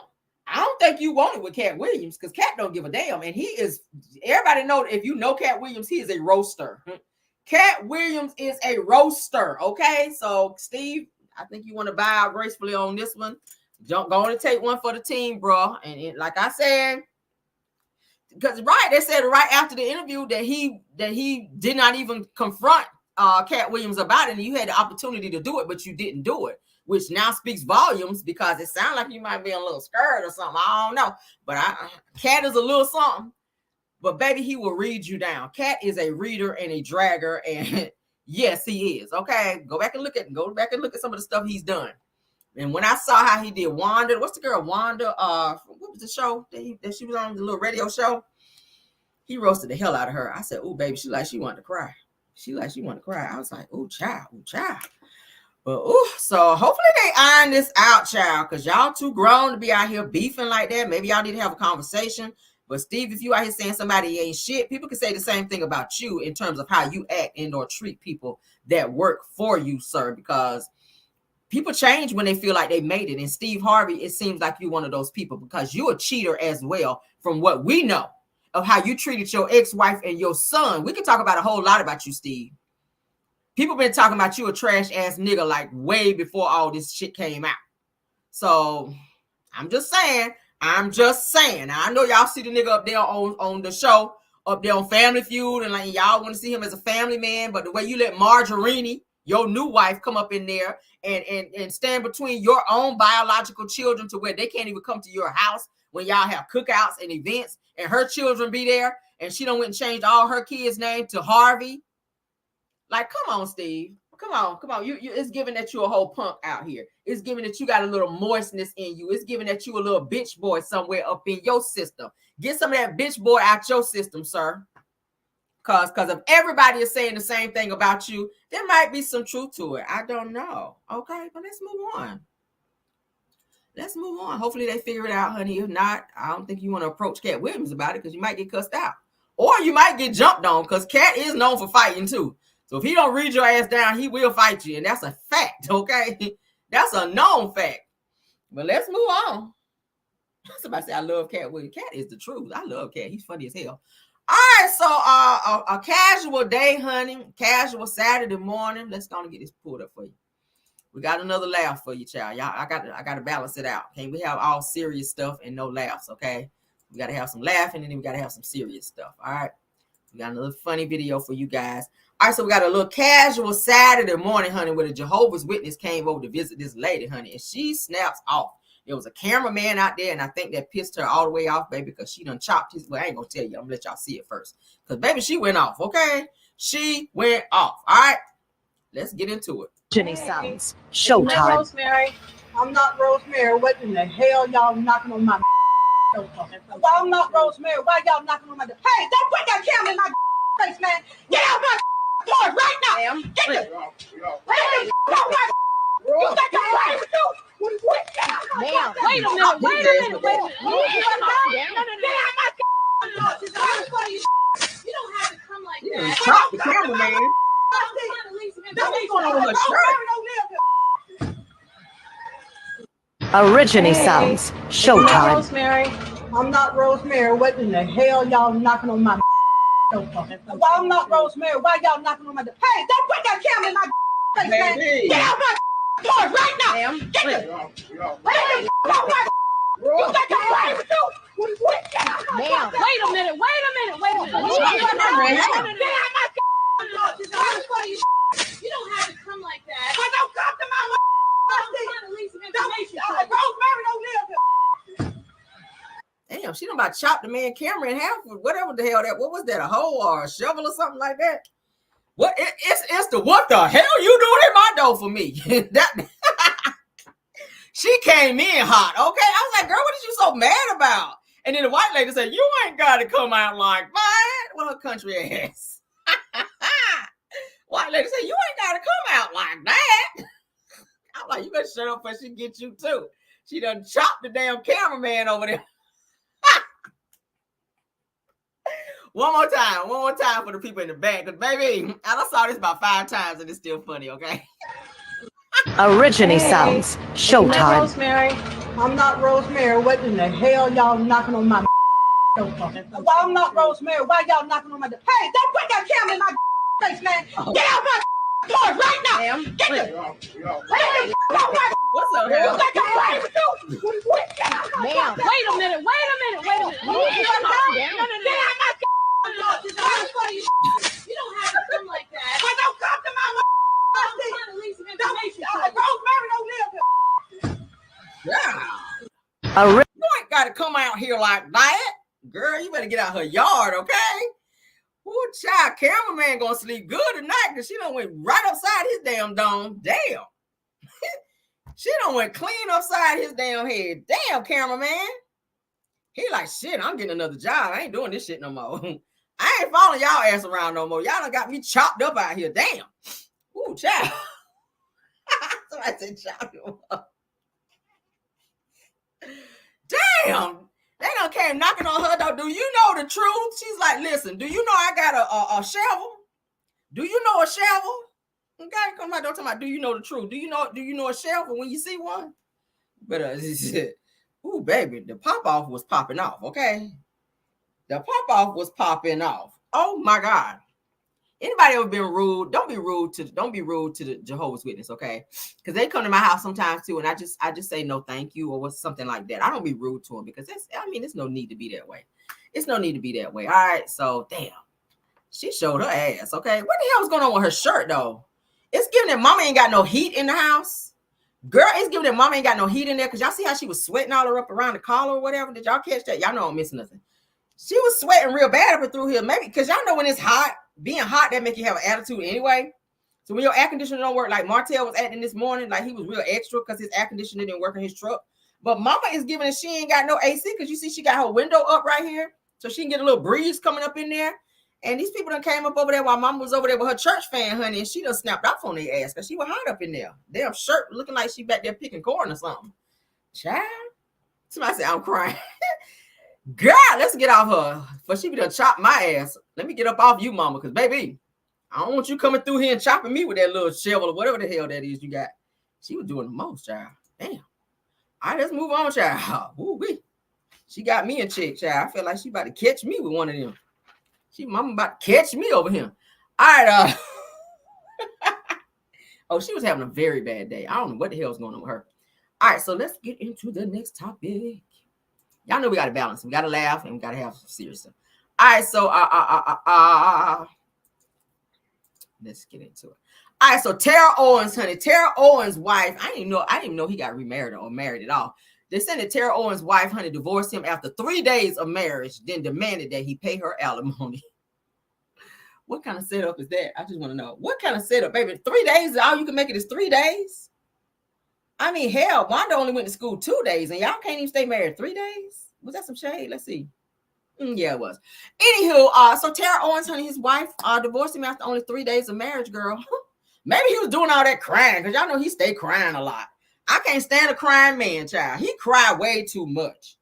I don't think you want it with Katt Williams, because Katt don't give a damn, and he is. Everybody know, if you know Katt Williams, he is a roaster. Katt Williams is a roaster, okay? So, Steve, I think you want to bow out gracefully on this one. Don't go on and take one for the team, bro. And like I said, because they said right after the interview that he did not even confront Katt Williams about it, and you had the opportunity to do it, but you didn't do it, which now speaks volumes, because it sounds like you might be a little scared or something. I don't know, but Katt is a little something. But baby, he will read you down. Katt is a reader and a dragger, and yes, he is. Okay, go back and look at some of the stuff he's done. And when I saw how he did Wanda, what's the girl Wanda? What was the show that she was on, the little radio show? He roasted the hell out of her. I said, "Oh, baby, she wanted to cry. She wanted to cry." I was like, "Oh, child, oh, child." But so hopefully they iron this out, child, because y'all too grown to be out here beefing like that. Maybe y'all need to have a conversation. But Steve, if you out here saying somebody ain't shit, people can say the same thing about you in terms of how you act and or treat people that work for you, sir, because people change when they feel like they made it. And Steve Harvey, it seems like you're one of those people, because you're a cheater as well, from what we know of how you treated your ex-wife and your son. We can talk about a whole lot about you, Steve. People been talking about you a trash ass nigga like way before all this shit came out. So I'm just saying. Now, I know y'all see the nigga up there on the show, up there on Family Feud, and like y'all want to see him as a family man, but the way you let Marjorie, your new wife, come up in there and stand between your own biological children to where they can't even come to your house when y'all have cookouts and events, and her children be there, and she done went and changed all her kids' name to Harvey. Like, come on, Steve. Come on. You it's giving that you a whole punk out here. It's giving that you got a little moistness in you. It's giving that you a little bitch boy somewhere up in your system. Get some of that bitch boy out your system, sir. Because if everybody is saying the same thing about you, there might be some truth to it. I don't know. Okay, but let's move on. Hopefully they figure it out, honey. If not, I don't think you want to approach Katt Williams about it, because you might get cussed out. Or you might get jumped on, because Katt is known for fighting too. So if he don't read your ass down, he will fight you. And that's a fact, okay? That's a known fact. But let's move on. Somebody say, I love Katt Williams. Katt is the truth. I love Katt. He's funny as hell. All right, so a casual day, honey. Casual Saturday morning. Let's go and get this pulled up for you. We got another laugh for you, child. Y'all, I got to balance it out. Can't we have all serious stuff and no laughs, okay? We got to have some laughing, and then we got to have some serious stuff, all right? We got another funny video for you guys. All right, so we got a little casual Saturday morning, honey, where the Jehovah's Witness came over to visit this lady, honey, and she snaps off. There was a cameraman out there, and I think that pissed her all the way off, baby, because she done chopped his. Well, I ain't gonna tell you. I'm gonna let y'all see it first, because baby, she went off. Okay, she went off. All right, let's get into it. Jenny sounds showtime. Rosemary, I'm not Rosemary. What in the hell y'all knocking on my door? Well, I'm not Rosemary. Why y'all knocking on my door? Hey, don't put that camera in my face, man. Get out my door right now. Ma'am. Get the out my. You think I'm playing with you? Ma'am, wait a minute. You don't have to come like that. Chop the cameraman. Origine sounds showtime. Rosemary, I'm not Rosemary. What in the hell y'all knocking on my door? Well, I'm not Rosemary. Why y'all knocking on my door? Hey, don't put that camera in my face, man. Get out my door right now. Ma'am, get the out my. You think I'm playing with you? Ma'am, wait a minute. You don't have to come like that. But don't come to my way. I'm trying to leave some information. Rosemary don't live here. Damn, she done about chopped the man camera in half with whatever the hell that. What was that? A hoe or a shovel or something like that? What? It's the what the hell you doing at my door for me? She came in hot. Okay, I was like, girl, what are you so mad about? And then the white lady said, you ain't got to come out like that. Well, her country ass. White lady said, you ain't got to come out like that. I'm like, you better shut up before she get you too. She done chopped the damn cameraman over there. One more time for the people in the back. Because, baby, I done saw this about 5 times and it's still funny, okay? Originating sounds. Showtime. Rosemary. I'm not Rosemary. What in the hell y'all knocking on my sofa? Well, I'm not Rosemary. Why y'all knocking on my door? Hey, don't put that camera in my face, man. Get out my door right now. Ma'am, get wait. What's up, Ma'am, Wait a minute. You don't have to come like that. Well, don't come to my Rosemary don't live here. Yeah. You ain't got to come out here like that. Girl, you better get out her yard, okay? Ooh, child, cameraman gonna sleep good tonight because she done went right upside his damn dome. Damn. She done went clean upside his damn head. Damn, cameraman. He like, shit, I'm getting another job. I ain't doing this shit no more. I ain't following y'all ass around no more. Y'all done got me chopped up out here. Damn. Ooh, child. Somebody said chop him up. Damn. They done came knocking on her door. Do you know the truth? She's like, listen, do you know I got a shovel? Do you know a shovel? Okay, come out, don't talk about, do you know the truth? Do you know a shovel when you see one? But ooh, baby, the pop-off was popping off, okay? The pop-off was popping off. Oh my God. Anybody ever been rude? Don't be rude to the Jehovah's Witness, okay? Because they come to my house sometimes too, and I just say no thank you or something like that. I don't be rude to them because there's no need to be that way. It's no need to be that way. All right, so damn. She showed her ass, okay? What the hell was going on with her shirt though? It's giving that mama ain't got no heat in the house. Girl, it's giving that mama ain't got no heat in there because y'all see how she was sweating all her up around the collar or whatever. Did y'all catch that? Y'all know I'm missing nothing. She was sweating real bad up and through here. Maybe because y'all know when it's hot, being hot, that make you have an attitude anyway. So when your air conditioner don't work, like Martell was acting this morning, like he was real extra because his air conditioner didn't work in his truck. But mama is giving it, she ain't got no AC because you see she got her window up right here. So she can get a little breeze coming up in there. And these people done came up over there while mama was over there with her church fan, honey, and she done snapped off on their ass because she was hot up in there. Damn shirt looking like she back there picking corn or something. Child. Somebody said, I'm crying. Girl, let's get off her. For she be done chop my ass. Let me get up off you, mama, because baby, I don't want you coming through here and chopping me with that little shovel or whatever the hell that is you got. She was doing the most, child. Damn. All right, let's move on, child. Woo-wee. She got me in check, child. I feel like she about to catch me with one of them. Mama about to catch me over here. All right. Oh, she was having a very bad day. I don't know what the hell is going on with her. All right, so let's get into the next topic. Y'all know we got to balance. We got to laugh and we got to have some serious stuff. All right, so let's get into it. All right, so Terrell Owens, honey. Terrell Owens' wife. I didn't even know he got remarried or married at all. They said that Terrell Owens' wife, honey, divorced him after 3 days of marriage, then demanded that he pay her alimony. What kind of setup is that? I just want to know. What kind of setup, baby? 3 days is all you can make it is 3 days? I mean, hell, Wanda only went to school 2 days, and y'all can't even stay married 3 days? Was that some shade? Let's see. Yeah, it was. Anywho, so Terrell Owens, honey, his wife divorced him after only 3 days of marriage, girl. Maybe he was doing all that crying, because y'all know he stayed crying a lot. I can't stand a crying man, child. He cried way too much.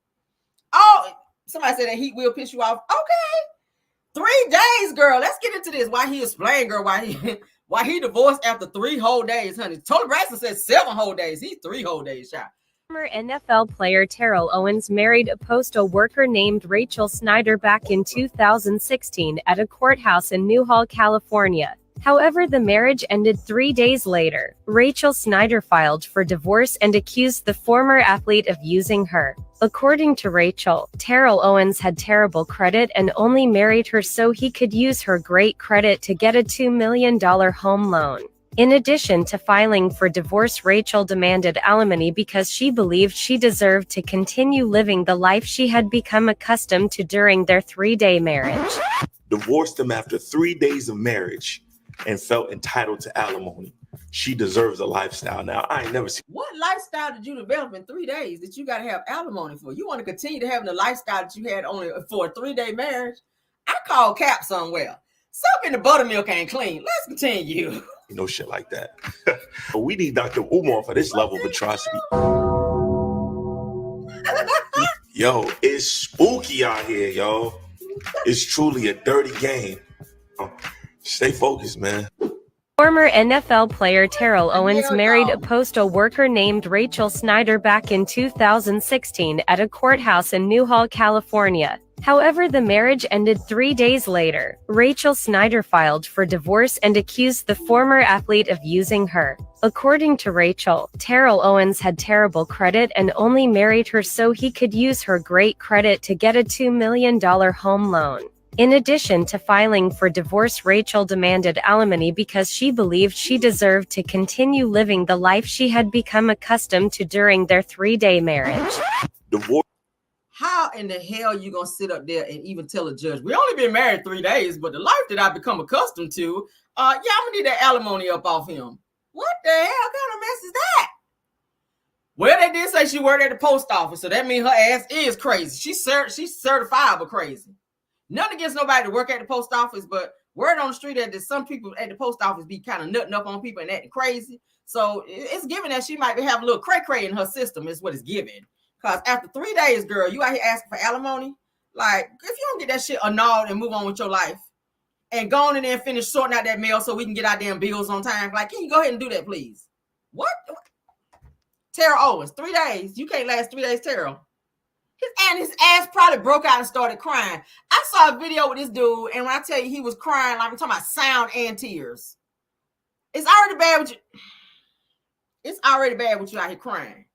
Oh, somebody said that heat will piss you off. Okay. 3 days, girl. Let's get into this. Why he explained, girl, why he divorced after 3 whole days, honey. Tony Braxton said 7 whole days. He's 3 whole days, child. Former NFL player Terrell Owens married a postal worker named Rachel Snyder back in 2016 at a courthouse in Newhall, California. However, the marriage ended 3 days later. Rachel Snyder filed for divorce and accused the former athlete of using her. According to Rachel, Terrell Owens had terrible credit and only married her so he could use her great credit to get a $2 million home loan. In addition to filing for divorce, Rachel demanded alimony because she believed she deserved to continue living the life she had become accustomed to during their 3-day marriage. Divorced him after 3 days of marriage and felt entitled to alimony. She deserves a lifestyle. Now, I ain't never seen. What lifestyle did you develop in 3 days that you got to have alimony for? You want to continue to have the lifestyle that you had only for a 3-day marriage? I call Katt somewhere. Soap in the buttermilk ain't clean. Let's continue. Shit like that. But we need Dr. Umar for this level of atrocity. Yo, it's spooky out here, yo. It's truly a dirty game. Stay focused, man. Former NFL player Terrell Owens married a postal worker named Rachel Snyder back in 2016 at a courthouse in Newhall, California. However, the marriage ended 3 days later. Rachel Snyder filed for divorce and accused the former athlete of using her. According to Rachel, Terrell Owens had terrible credit and only married her so he could use her great credit to get a $2 million home loan. In addition to filing for divorce, Rachel demanded alimony because she believed she deserved to continue living the life she had become accustomed to during their 3-day marriage. Divorce. How in the hell you gonna sit up there and even tell a judge, we only been married 3 days, but the life that I've become accustomed to, I'm gonna need that alimony up off him. What the hell kind of mess is that? Well, they did say she worked at the post office, so that means her ass is crazy. She's certifiable crazy. Nothing against nobody to work at the post office, but word on the street that there's some people at the post office be kind of nutting up on people and acting crazy. So it's given that she might have a little cray-cray in her system is what it's giving. Because after 3 days, girl, you out here asking for alimony? Like, if you don't get that shit annulled and move on with your life and go on in there and finish sorting out that mail so we can get our damn bills on time, like, can you go ahead and do that, please? What? Terrell Owens, 3 days. You can't last 3 days, Terrell. His ass probably broke out and started crying. I saw a video with this dude, and when I tell you he was crying, like I'm talking about sound and tears. It's already bad with you. It's already bad with you out here crying.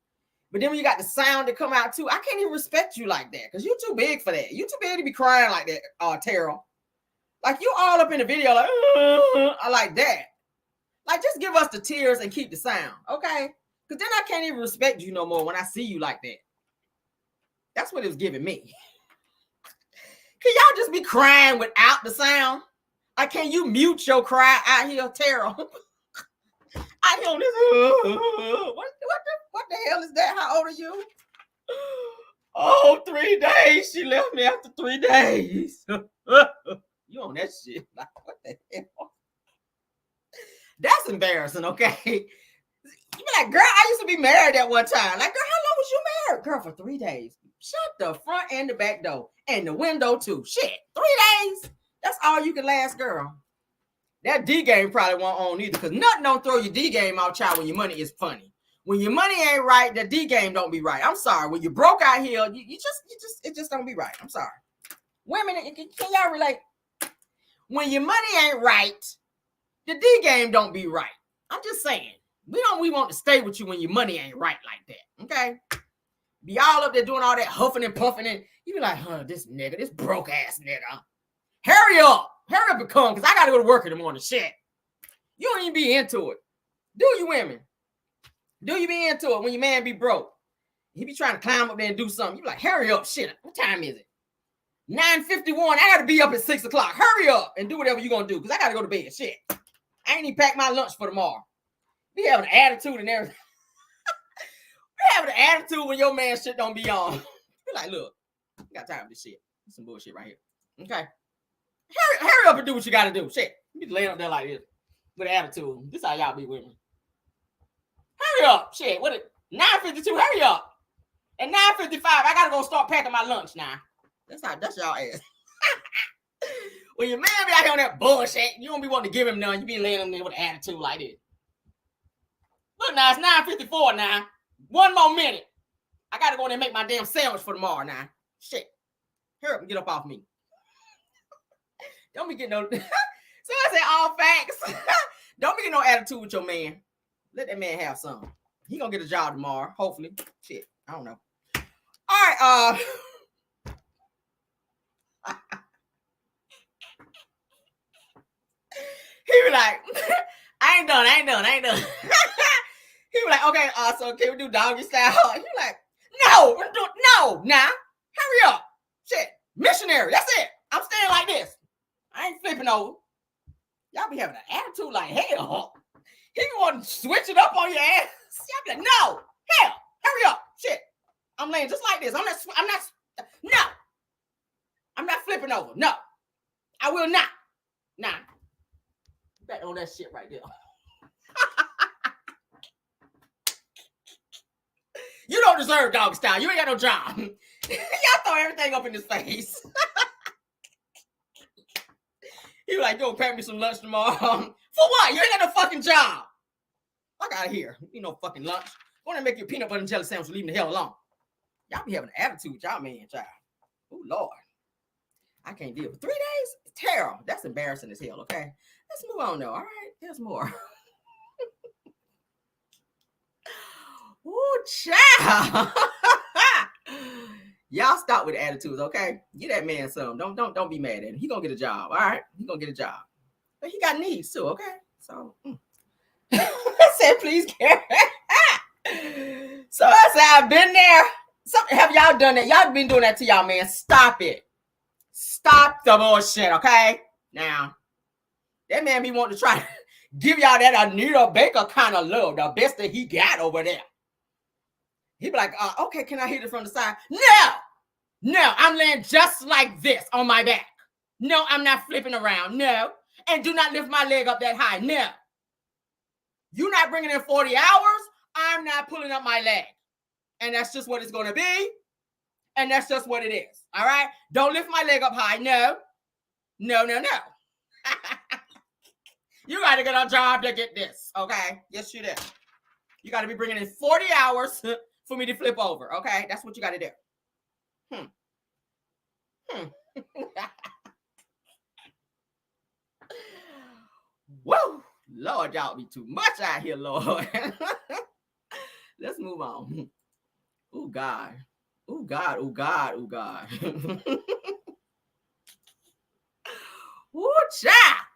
But then when you got the sound to come out too, I can't even respect you like that because you're too big for that. You too big to be crying like that, Terrell. Like you all up in the video like that. Like just give us the tears and keep the sound, okay? Because then I can't even respect you no more when I see you like that. That's what it was giving me. Can y'all just be crying without the sound? Like, can you mute your cry out here, Terrell? I hear this. What the hell is that? How old are you? Oh, 3 days. She left me after 3 days. You on that shit? Like, what the hell? That's embarrassing, okay? You be like, girl, I used to be married at one time. Like, girl, how long was you married? Girl, for 3 days. Shut the front and the back door. And the window, too. Shit, 3 days? That's all you can last, girl. That D game probably won't on either, because nothing don't throw your D game out, child, when your money is funny. When your money ain't right, the D game don't be right. I'm sorry. When you broke out here, it just don't be right. I'm sorry. Women, can y'all relate? When your money ain't right, the D game don't be right. I'm just saying. We want to stay with you when your money ain't right like that. Okay? Be all up there doing all that huffing and puffing, and you be like, this nigga, this broke ass nigga. Hurry up and come, because I got to go to work in the morning. Shit. You don't even be into it. Do you women? Do you be into it when your man be broke? He be trying to climb up there and do something. You be like, hurry up, shit. What time is it? 9:51. I got to be up at 6 o'clock. Hurry up and do whatever you're going to do, because I got to go to bed. Shit. I ain't even packed my lunch for tomorrow. Be having an attitude and everything. Be having an attitude when your man shit don't be on. Be like, look, I got time for this shit. This some bullshit right here. Okay. Hurry up and do what you got to do. Shit. You be laying up there like this with an attitude. This how y'all be with me. Hurry up. Shit. What it? 9:52. Hurry up. At 9:55, I got to go start packing my lunch now. That's y'all ass. When your man be out here on that bullshit, you don't be wanting to give him none. You be laying him there with an attitude like this. Look now, it's 9:54 now. 1 more minute. I got to go in there and make my damn sandwich for tomorrow now. Shit. Hurry up and get up off me. Don't be getting no... So I say all facts. Don't be getting no attitude with your man. Let that man have some. He gonna get a job tomorrow, hopefully. Shit, I don't know. All right, he be like, I ain't done. He be like, okay, so can we do doggy style? You like, no, now, hurry up. Shit, missionary, that's it. I'm staying like this. I ain't flipping over. Y'all be having an attitude like hell. He want to switch it up on your ass. Y'all be like, no, hell, hurry up. Shit, I'm laying just like this. I'm not flipping over. No, I will not. Now, back on that shit right there. You don't deserve dog style. You ain't got no job. Y'all throw everything up in his face. He was like, go pack me some lunch tomorrow. For what? You ain't got no fucking job. Fuck out of here. You know fucking lunch. Go and make your peanut butter and jelly sandwich, leaving the hell alone. Y'all be having an attitude, y'all man, child. Oh, Lord. I can't deal with 3 days. It's terrible. That's embarrassing as hell, okay? Let's move on, though. All right, there's more. Ooh, child. Y'all stop with attitudes, okay? Get that man some. Don't be mad at him. He gonna get a job, all right? He gonna get a job. But he got needs, too, okay? So, I said, please, Karen. So I said, I've been there. Have y'all done that? Y'all been doing that to y'all, man. Stop it. Stop the bullshit, okay? Now, that man be wanting to try to give y'all that Anita Baker kind of love, the best that he got over there. He be like, okay, can I hit it from the side? No, I'm laying just like this on my back. No, I'm not flipping around. No, and do not lift my leg up that high. No. You're not bringing in 40 hours. I'm not pulling up my leg. And that's just what it's going to be. And that's just what it is. All right? Don't lift my leg up high. No. You got to get a job to get this. Okay? Yes, you do. You got to be bringing in 40 hours for me to flip over. Okay? That's what you got to do. Whoa. Lord, y'all be too much out here, Lord. Let's move on. Oh, God. Oh, God. Oh, God. Oh, God. Ooh, child.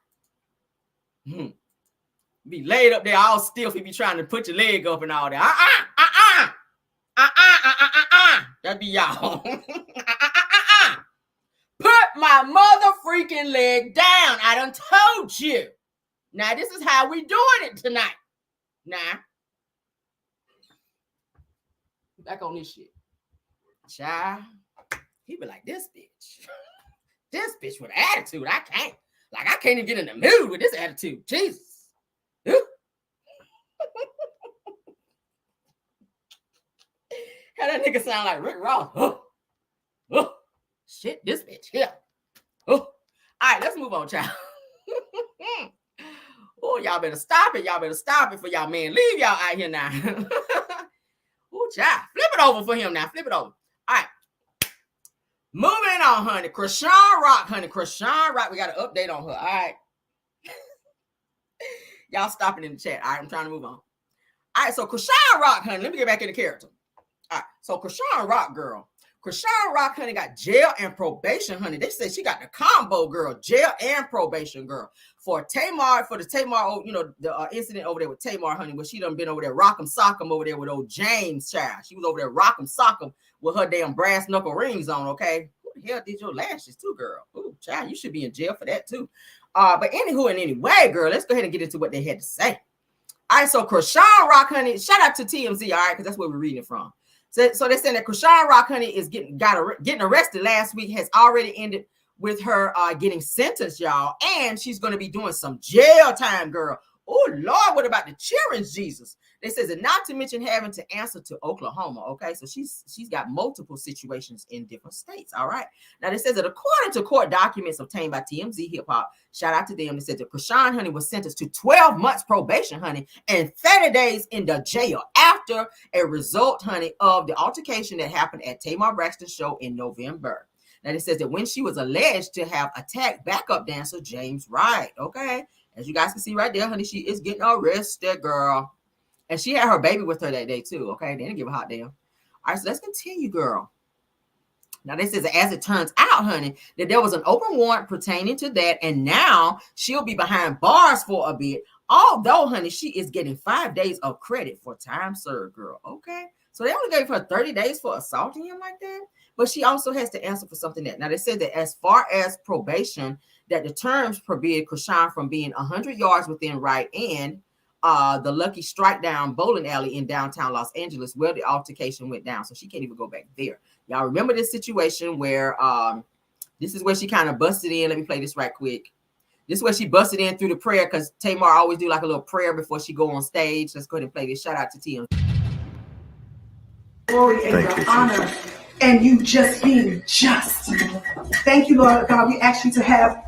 Be laid up there all stiff. He be trying to put your leg up and all that. That be y'all. Put my mother freaking leg down. I done told you. Now, this is how we doing it tonight. Now, back on this shit. Child, he be like, this bitch. This bitch with attitude. I can't even get in the mood with this attitude. Jesus. How that nigga sound like Rick Ross. Shit, this bitch here. All right, let's move on, child. Oh, y'all better stop it. Y'all better stop it for y'all man. Leave y'all out here now. Oh, child. Flip it over for him now. Flip it over. All right. Moving on, honey. Chrisean Rock, honey. Chrisean Rock. We got an update on her. All right. Y'all stopping in the chat. All right. I'm trying to move on. All right. So Chrisean Rock, honey. Let me get back in the character. All right. So Chrisean Rock, girl. Chrisean Rock, honey, got jail and probation, honey. They said she got the combo, girl. Jail and probation, girl. For the Tamar, the incident over there with Tamar, honey, where she done been over there rock'em sock'em over there with old James, child. She was over there rock'em sock'em with her damn brass knuckle rings on, okay? Who the hell did your lashes too, girl? Ooh, child, you should be in jail for that too. But anywho and anyway, girl, let's go ahead and get into what they had to say. All right, so Chrisean Rock, honey, shout out to TMZ, all right, because that's where we're reading it from. So they're saying that Chrisean Rock, honey, is getting arrested last week, has already ended with her getting sentenced, y'all. And she's going to be doing some jail time, girl. Oh, Lord, what about the children's Jesus? They says, and not to mention having to answer to Oklahoma, okay? So she's got multiple situations in different states, all right? Now, it says that according to court documents obtained by TMZ Hip Hop, shout out to them, it says that Chrisean, honey, was sentenced to 12 months probation, honey, and 30 days in the jail after a result, honey, of the altercation that happened at Tamar Braxton's show in November. Now, it says that when she was alleged to have attacked backup dancer James Wright, okay? As you guys can see right there, honey, she is getting arrested, girl. And she had her baby with her that day, too, okay? They didn't give a hot damn. All right, so let's continue, girl. Now, this is, as it turns out, honey, that there was an open warrant pertaining to that, and now she'll be behind bars for a bit, although, honey, she is getting 5 days of credit for time served, girl, okay? So they only gave her 30 days for assaulting him like that, but she also has to answer for something that. Now, they said that as far as probation, that the terms forbid Chrisean from being 100 yards within Wright and the Lucky Strike Down bowling alley in downtown Los Angeles where the altercation went down. So she can't even go back there. Y'all remember this situation where this is where she kind of busted in. Let me play this right quick. This is where she busted in through the prayer because Tamar always do like a little prayer before she go on stage. Let's go ahead and play this. Shout out to Tim. Glory and your honor, and you just being just. Thank you, Lord God. We ask you to have.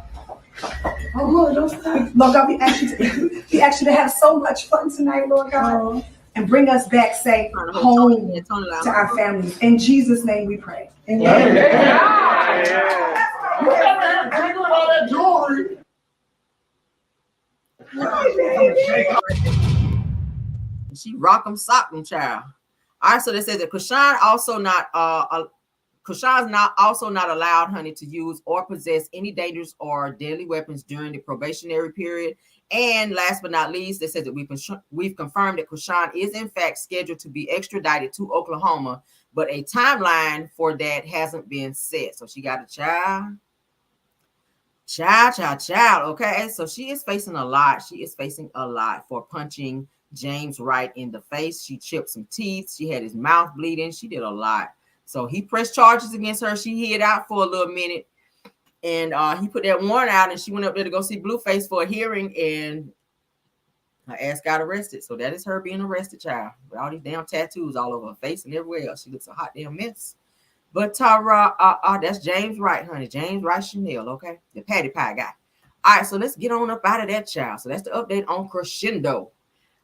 Oh Lord, don't stop. Lord God, we ask you to have so much fun tonight, Lord God, and bring us back safe home to our families. In Jesus' name, we pray. Amen. She rock 'em, sock 'em, child. All right, so they said that Chrisean Chrisean's not allowed, honey, to use or possess any dangerous or deadly weapons during the probationary period. And last but not least, they said that we've confirmed that Chrisean is in fact scheduled to be extradited to Oklahoma, but a timeline for that hasn't been set. So she got a child. Okay, so she is facing a lot. She is facing a lot for punching James Wright in the face. She chipped some teeth. She had his mouth bleeding. She did a lot. So he pressed charges against her. She hid out for a little minute, and he put that warrant out, and she went up there to go see Blueface for a hearing, and her ass got arrested. So that is her being arrested, child, with all these damn tattoos all over her face and everywhere else. She looks a hot damn mess. But Tara, that's James Wright, honey. James Wright Chanel, okay? The patty pie guy. All right, so let's get on up out of that, child. So that's the update on Crescendo.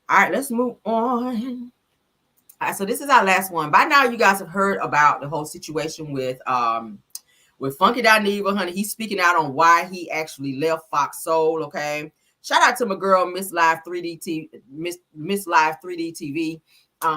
All right, let's move on. All right, so this is our last one. By now, you guys have heard about the whole situation with Funky Dineva, honey. He's speaking out on why he actually left Fox Soul, okay? Shout out to my girl, Miss Live 3D TV.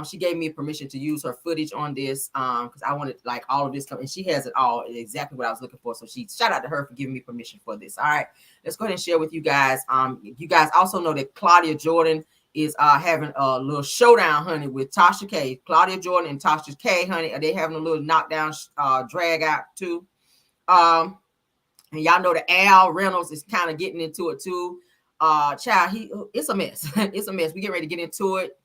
She gave me permission to use her footage on this because I wanted like all of this stuff, and she has it all exactly what I was looking for. So shout out to her for giving me permission for this. All right, let's go ahead and share with you guys. You guys also know that Claudia Jordan is having a little showdown, honey, with Tasha K. Claudia Jordan and Tasha K, honey, are they having a little knockdown drag out too? And y'all know that Al Reynolds is kind of getting into it too. Child, it's a mess. It's a mess. We get ready to get into it.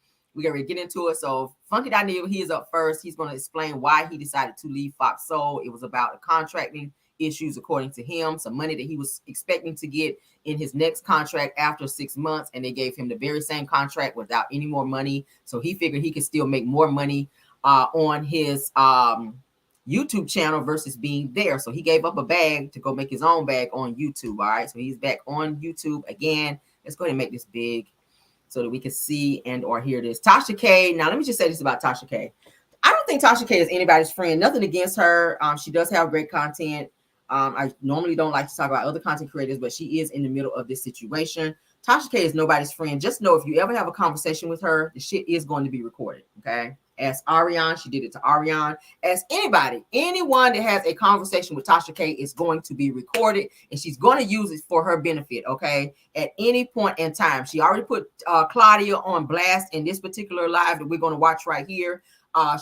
So Funky Dineva, he is up first. He's going to explain why he decided to leave Fox Soul. It was about the contracting issues, according to him, some money that he was expecting to get in his next contract after 6 months, and they gave him the very same contract without any more money. So he figured he could still make more money on his YouTube channel versus being there. So he gave up a bag to go make his own bag on YouTube. All right, so he's back on YouTube again. Let's go ahead and make this big so that we can see and or hear this. Tasha K. Now, let me just say this about Tasha K. I don't think Tasha K is anybody's friend. Nothing against her. She does have great content. I normally don't like to talk about other content creators, but she is in the middle of this situation. Tasha K is nobody's friend. Just know if you ever have a conversation with her, the shit is going to be recorded, okay? Ask Ariane. She did it to Ariane. Ask anybody. Anyone that has a conversation with Tasha K is going to be recorded, and she's going to use it for her benefit, okay? At any point in time. She already put Claudia on blast in this particular live that we're going to watch right here.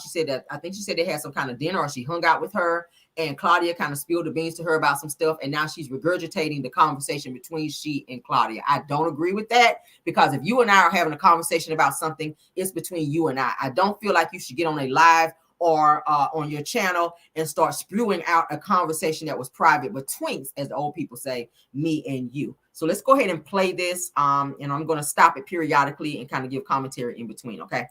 She said that, I think she said they had some kind of dinner or she hung out with her, and Claudia kind of spilled the beans to her about some stuff, and now she's regurgitating the conversation between she and Claudia. I don't agree with that, because if you and I are having a conversation about something, it's between you and I. I don't feel like you should get on a live or on your channel and start spewing out a conversation that was private between, as the old people say, me and you. So let's go ahead and play this, and I'm going to stop it periodically and kind of give commentary in between, okay?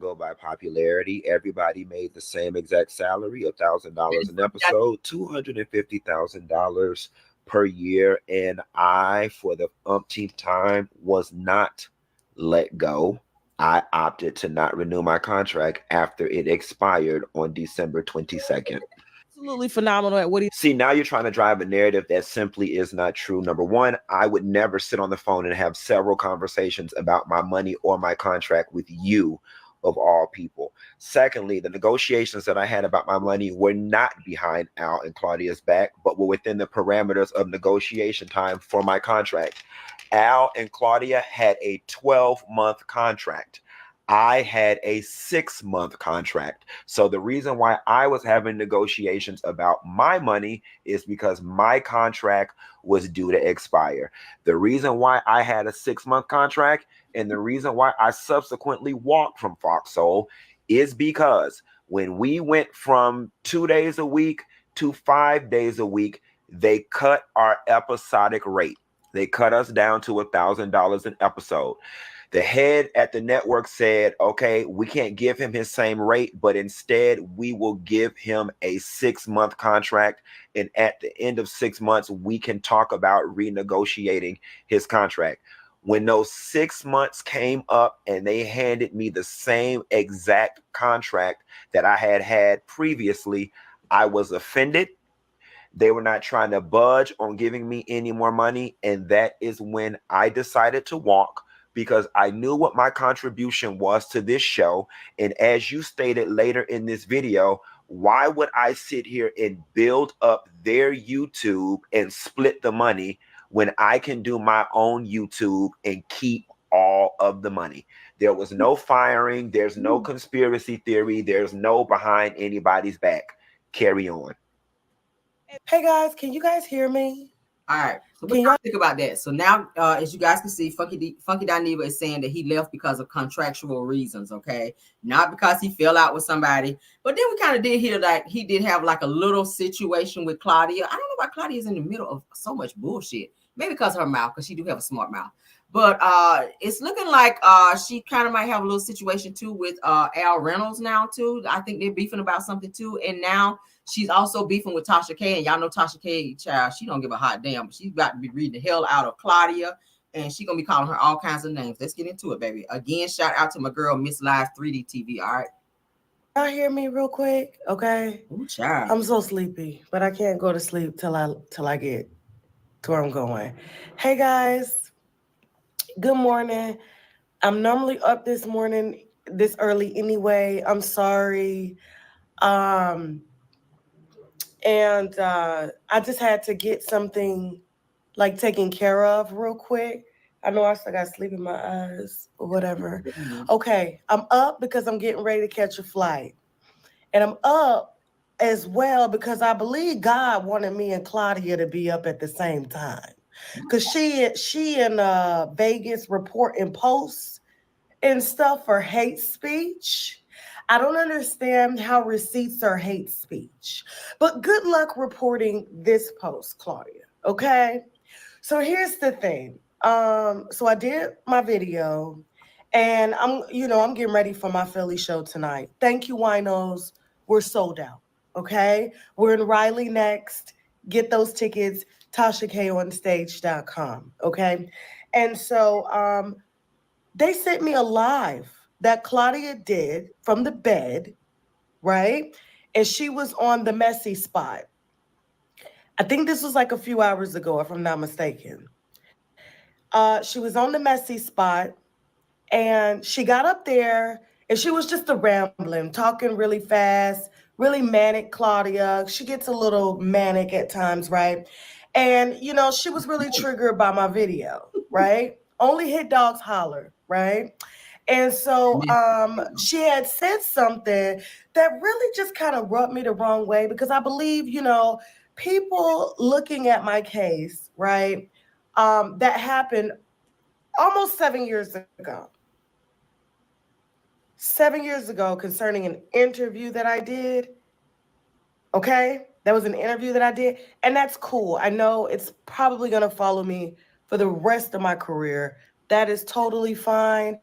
Go by popularity. Everybody made the same exact salary, $1,000 an episode, $250,000 per year. And I, for the umpteenth time, was not let go. I opted to not renew my contract after it expired on December 22nd. Absolutely phenomenal at what he see. Now you're trying to drive a narrative that simply is not true. Number one, I would never sit on the phone and have several conversations about my money or my contract with you, of all people. Secondly, the negotiations that I had about my money were not behind Al and Claudia's back, but were within the parameters of negotiation time for my contract. Al and Claudia had a 12-month contract. I had a 6-month contract. So the reason why I was having negotiations about my money is because my contract was due to expire. The reason why I had a 6-month contract and the reason why I subsequently walked from Fox Soul is because when we went from 2 days a week to 5 days a week, they cut our episodic rate. They cut us down to $1,000 an episode. The head at the network said, okay, we can't give him his same rate, but instead we will give him a 6-month contract. And at the end of 6 months, we can talk about renegotiating his contract. When those 6 months came up and they handed me the same exact contract that I had previously, I was offended. They were not trying to budge on giving me any more money. And that is when I decided to walk, because I knew what my contribution was to this show. And as you stated later in this video, why would I sit here and build up their YouTube and split the money when I can do my own YouTube and keep all of the money? There was no firing. There's no conspiracy theory. There's no behind anybody's back. Carry on. Hey guys, can you guys hear me? All right. So what y'all think about that? So now, as you guys can see, Funky Dineva is saying that he left because of contractual reasons, okay? Not because he fell out with somebody. But then we kind of did hear like he did have like a little situation with Claudia. I don't know why Claudia is in the middle of so much bullshit. Maybe because of her mouth, because she do have a smart mouth. But it's looking like she kind of might have a little situation too with Al Reynolds now too. I think they're beefing about something too. And now she's also beefing with Tasha K. And y'all know Tasha K, child, she don't give a hot damn. But she's about to be reading the hell out of Claudia. And she's going to be calling her all kinds of names. Let's get into it, baby. Again, shout out to my girl, Miss Live 3D TV. All right. Y'all hear me real quick, okay? Ooh, child. I'm so sleepy, but I can't go to sleep till I get to where I'm going. Hey, guys. Good morning. I'm normally up this morning, this early anyway. I'm sorry. And I just had to get something like taken care of real quick. I know I still got sleep in my eyes or whatever. Okay, I'm up because I'm getting ready to catch a flight. And I'm up as well because I believe God wanted me and Claudia to be up at the same time. Because she in Vegas reporting posts and stuff for hate speech. I don't understand how receipts are hate speech. But good luck reporting this post, Claudia, okay? So here's the thing. So I did my video, and I'm getting ready for my Philly show tonight. Thank you, winos. We're sold out, okay? We're in Raleigh next. Get those tickets, TashaKOnStage.com, okay? And so they sent me a live that Claudia did from the bed, right? And she was on the messy spot. I think this was like a few hours ago, if I'm not mistaken. She was on the messy spot, and she got up there, and she was just rambling, talking really fast, really manic, Claudia. She gets a little manic at times, right? And, she was really triggered by my video, right? Only hit dogs holler, right? And so she had said something that really just kind of rubbed me the wrong way, because I believe, people looking at my case, right, that happened almost 7 years ago. 7 years ago, concerning an interview that I did. Okay? That was an interview that I did. And that's cool. I know it's probably going to follow me for the rest of my career. That is totally fine,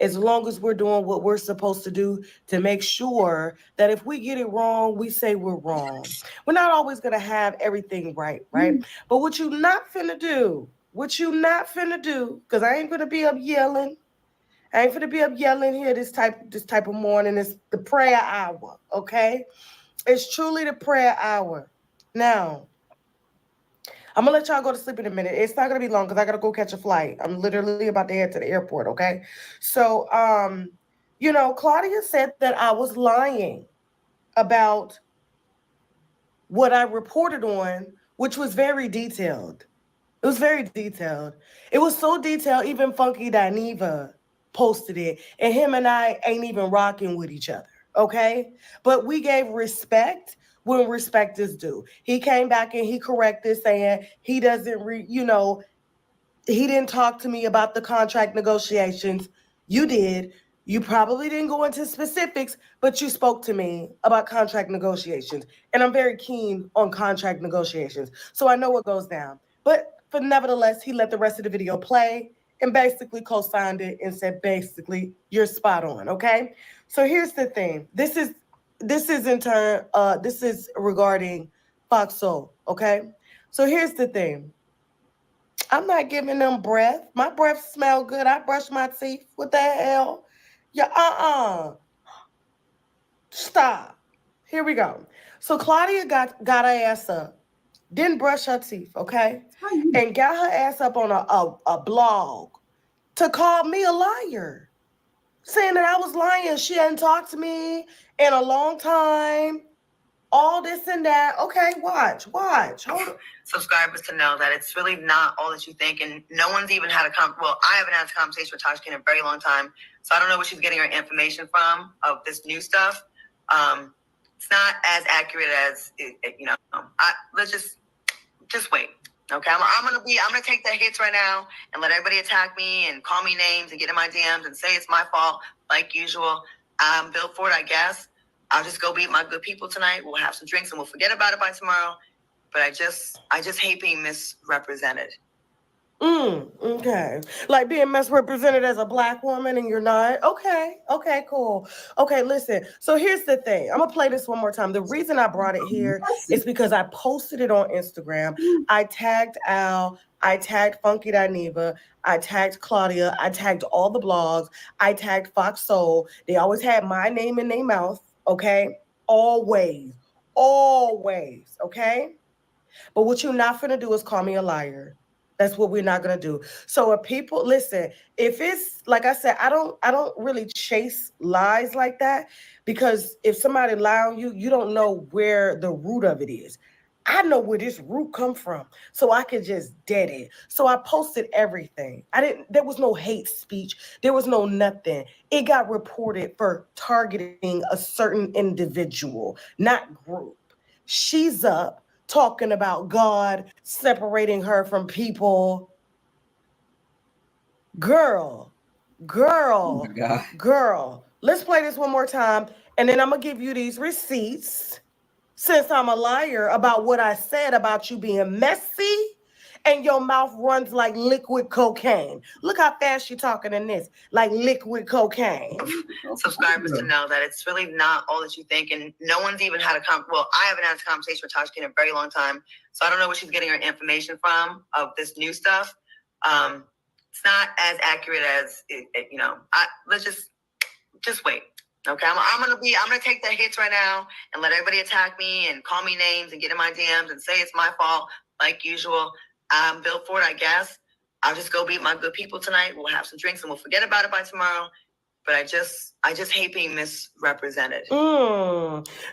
as long as we're doing what we're supposed to do to make sure that if we get it wrong, we say we're wrong. We're not always going to have everything right? But what you not finna do, because I ain't going to be up yelling. I ain't finna be up yelling here this type of morning. It's the prayer hour, okay? It's truly the prayer hour. Now, I'm going to let y'all go to sleep in a minute. It's not going to be long because I got to go catch a flight. I'm literally about to head to the airport, okay? So, Claudia said that I was lying about what I reported on, which was very detailed. It was very detailed. It was so detailed, even Funky Dineva posted it, and him and I ain't even rocking with each other, okay? But we gave respect when respect is due. He came back and he corrected, saying he doesn't, he didn't talk to me about the contract negotiations. You did. You probably didn't go into specifics, but you spoke to me about contract negotiations. And I'm very keen on contract negotiations, so I know what goes down. But but nevertheless, he let the rest of the video play and basically co-signed it and said, basically, you're spot on, okay? So here's the thing. This is in turn, this is regarding Fox Soul, okay? So here's the thing. I'm not giving them breath. My breath smell good. I brush my teeth. What the hell? Yeah, Stop. Here we go. So Claudia got her ass up, didn't brush her teeth, okay? And got her ass up on a blog to call me a liar, saying that I was lying. She hadn't talked to me in a long time. All this and that. Okay, watch. Hold on. Subscribers to know that it's really not all that you think, and no one's even had I haven't had a conversation with Tasha in a very long time, so I don't know where she's getting her information from of this new stuff. It's not as accurate as let's just wait. Okay, I'm gonna take the hits right now and let everybody attack me and call me names and get in my DMs and say it's my fault like usual. I'm built for it, I guess. I'll just go meet my good people tonight. We'll have some drinks and we'll forget about it by tomorrow. But I just hate being misrepresented. Okay. Like being misrepresented as a Black woman and you're not? Okay, cool. Okay, listen. So here's the thing. I'm going to play this one more time. The reason I brought it here is because I posted it on Instagram. I tagged Al. I tagged Funky Dineva. I tagged Claudia. I tagged all the blogs. I tagged Fox Soul. They always had my name in their mouth. Okay? Always, okay? But what you're not gonna do is call me a liar. That's what we're not gonna do. So if people listen, if it's like I said, I don't really chase lies like that, because if somebody lie on you, you don't know where the root of it is. I know where this root come from, so I can just dead it. So I posted everything. There was no hate speech. There was no nothing. It got reported for targeting a certain individual, not group. She's up talking about God separating her from people. Girl. Oh my God. Girl. Let's play this one more time, and then I'm gonna give you these receipts. Since I'm a liar about what I said about you being messy and your mouth runs like liquid cocaine. Look how fast you're talking in this, like liquid cocaine. Subscribers to know that it's really not all that you think, and no one's even had I haven't had a conversation with Tasha in a very long time, so I don't know where she's getting her information from of this new stuff. It's not as accurate as let's just wait. Okay, I'm gonna take the hits right now and let everybody attack me and call me names and get in my DMs and say it's my fault like usual. I'm built for it, I guess. I'll just go meet my good people tonight. We'll have some drinks and we'll forget about it by tomorrow. But I just hate being misrepresented.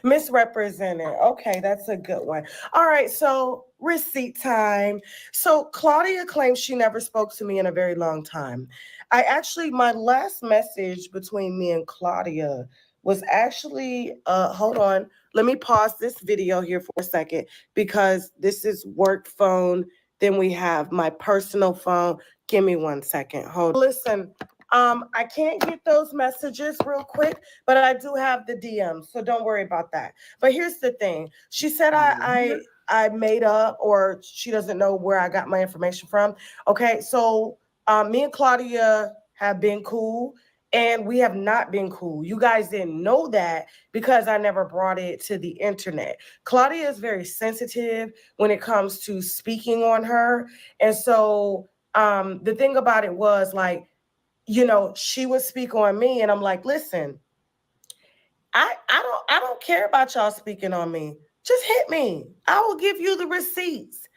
Misrepresented. Okay, that's a good one. All right, so receipt time. So Claudia claims she never spoke to me in a very long time. My last message between me and Claudia was actually, hold on. Let me pause this video here for a second, because this is work phone. Then we have my personal phone. Give me 1 second. Hold on. Listen, I can't get those messages real quick, but I do have the DMs, so don't worry about that. But here's the thing. She said I made up, or she doesn't know where I got my information from. Okay, so me and Claudia have been cool, and we have not been cool. You guys didn't know that because I never brought it to the internet. Claudia is very sensitive when it comes to speaking on her. And so the thing about it was, like, she would speak on me, and I'm like, listen, I don't care about y'all speaking on me. Just hit me. I will give you the receipts.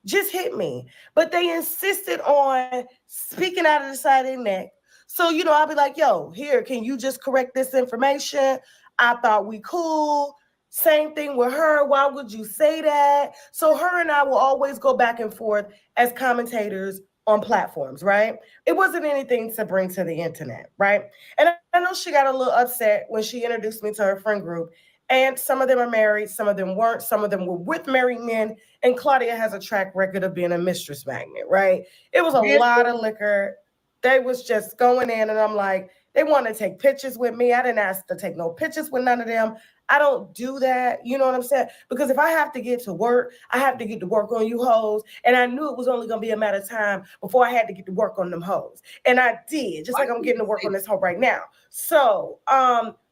Just hit me. But they insisted on speaking out of the side of their neck. So, I'll be like, yo, here, can you just correct this information? I thought we cool. Same thing with her. Why would you say that? So her and I will always go back and forth as commentators on platforms, right? It wasn't anything to bring to the internet, right? And I know she got a little upset when she introduced me to her friend group. And some of them are married, some of them weren't, some of them were with married men. And Claudia has a track record of being a mistress magnet, right? It was a lot of liquor. They was just going in, and I'm like, they want to take pictures with me. I didn't ask to take no pictures with none of them. I don't do that. You know what I'm saying? Because if I have to get to work, I have to get to work on you hoes. And I knew it was only going to be a matter of time before I had to get to work on them hoes. And I did, just like I'm getting to work on this hoe right now. So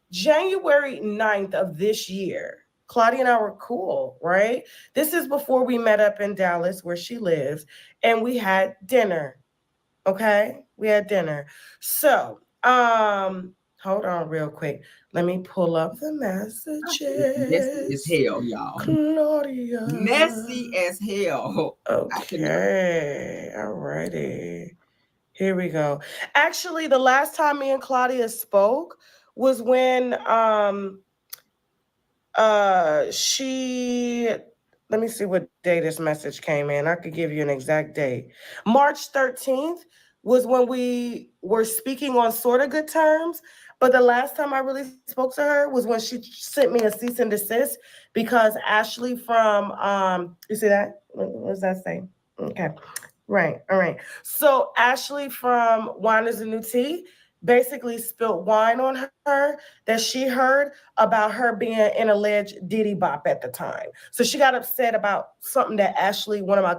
January 9th of this year, Claudia and I were cool, right? This is before we met up in Dallas where she lives, and we had dinner. Okay? We had dinner. So, hold on real quick. Let me pull up the messages. Messy as hell, y'all. Claudia. Messy as hell. Okay. All righty. Here we go. Actually, the last time me and Claudia spoke was when let me see what day this message came in. I could give you an exact date. March 13th was when we were speaking on sort of good terms. But the last time I really spoke to her was when she sent me a cease and desist because Ashley from, you see that? What does that say? Okay. Right. All right. So Ashley from Wine is a New Tea basically spilled wine on her that she heard about her being an alleged Diddy bop at the time. So she got upset about something that Ashley, one of my,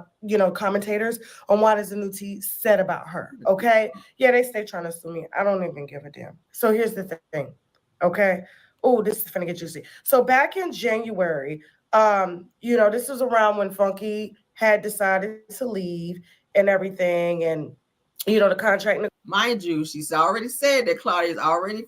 commentators on Wine is a New Tea, said about her. Okay. Yeah, they stay trying to sue me. I don't even give a damn. So here's the thing. Okay. Oh, this is finna get juicy. So back in January, this was around when Funky had decided to leave and everything. And, the contract. Mind you, she's already said that Claudia's already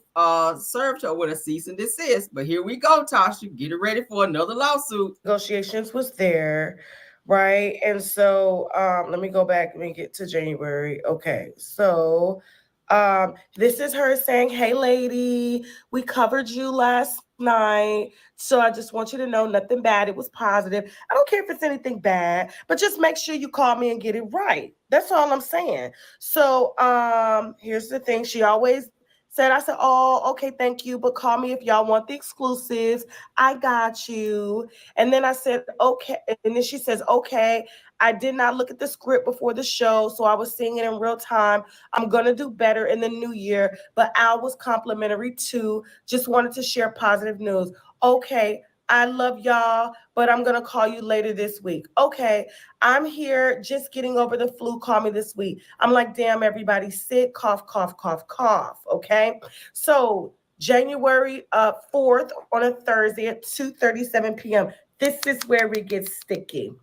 served her with a cease and desist. But here we go, Tasha. Get it ready for another lawsuit. Negotiations was there, right? And so let me go back and get to January. Okay, so this is her saying, "Hey, lady, we covered you last night. So I just want you to know nothing bad. It was positive. I don't care if it's anything bad, but just make sure you call me and get it right. That's all I'm saying." So here's the thing. She always said, I said, "Oh, okay, thank you. But call me if y'all want the exclusives. I got you." And then I said, "Okay." And then she says, "Okay, I did not look at the script before the show, so I was seeing it in real time. I'm going to do better in the new year, but Al was complimentary too. Just wanted to share positive news." "Okay, I love y'all, but I'm going to call you later this week." "Okay, I'm here just getting over the flu. Call me this week." I'm like, damn, everybody's sick. Cough, cough, cough, cough. Okay. So January 4th on a Thursday at 2:37 p.m. This is where it gets sticky.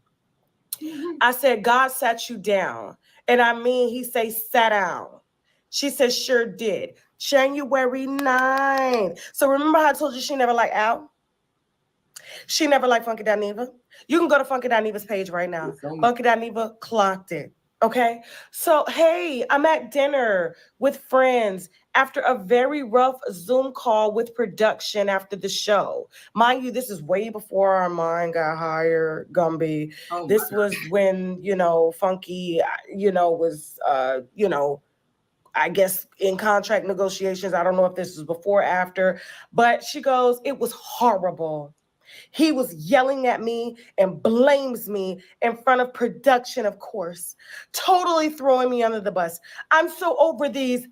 I said, "God sat you down." And I mean, he say, "Sat down." She said, "Sure did." January 9th. So remember how I told you she never liked Al? She never liked Funky Dineva. You can go to Funky Dineva's page right now. Funky Dineva clocked it. Okay. So, hey, I'm at dinner with friends after a very rough Zoom call with production after the show. Mind you, this is way before Armand got hired, Gumby. This was when, Funky, was, I guess in contract negotiations. I don't know if this was before or after, but she goes, "It was horrible. He was yelling at me and blames me in front of production, of course, totally throwing me under the bus. I'm so over these."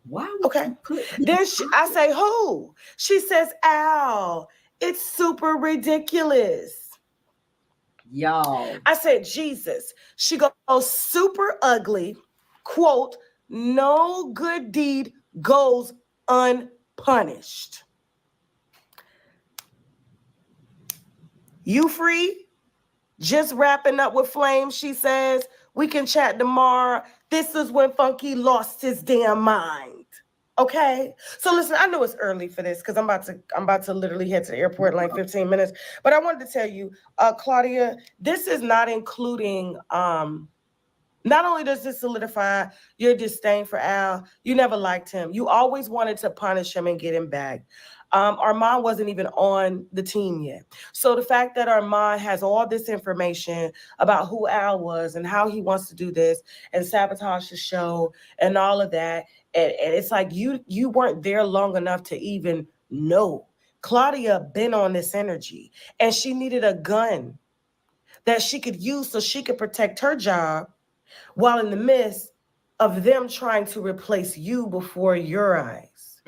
Why? Okay. Then I say, "Who?" She says, "Al. It's super ridiculous." Y'all. I said, "Jesus." She goes, "Super ugly. Quote, no good deed goes unpunished. You free? Just wrapping up with Flame," she says. "We can chat tomorrow." This is when Funky lost his damn mind. Okay. So listen, I know it's early for this because I'm about to literally head to the airport in like 15 minutes. But I wanted to tell you, Claudia, this is not including not only does this solidify your disdain for Al, you never liked him. You always wanted to punish him and get him back. Armand wasn't even on the team yet. So the fact that Armand has all this information about who Al was and how he wants to do this and sabotage the show and all of that, and it's like you weren't there long enough to even know. Claudia been on this energy, and she needed a gun that she could use so she could protect her job while in the midst of them trying to replace you before your eyes.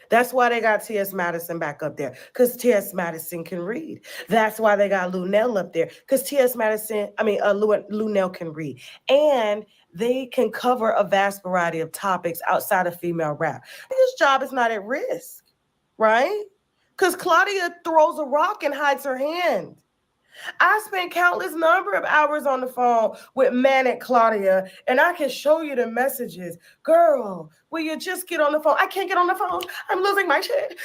That's why they got T.S. Madison back up there, because T.S. Madison can read. That's why they got Lunel up there, because Lunel can read. And they can cover a vast variety of topics outside of female rap. His job is not at risk, right? Because Claudia throws a rock and hides her hand. I spent countless number of hours on the phone with Manic Claudia, and I can show you the messages. Girl, will you just get on the phone? I can't get on the phone. I'm losing my shit.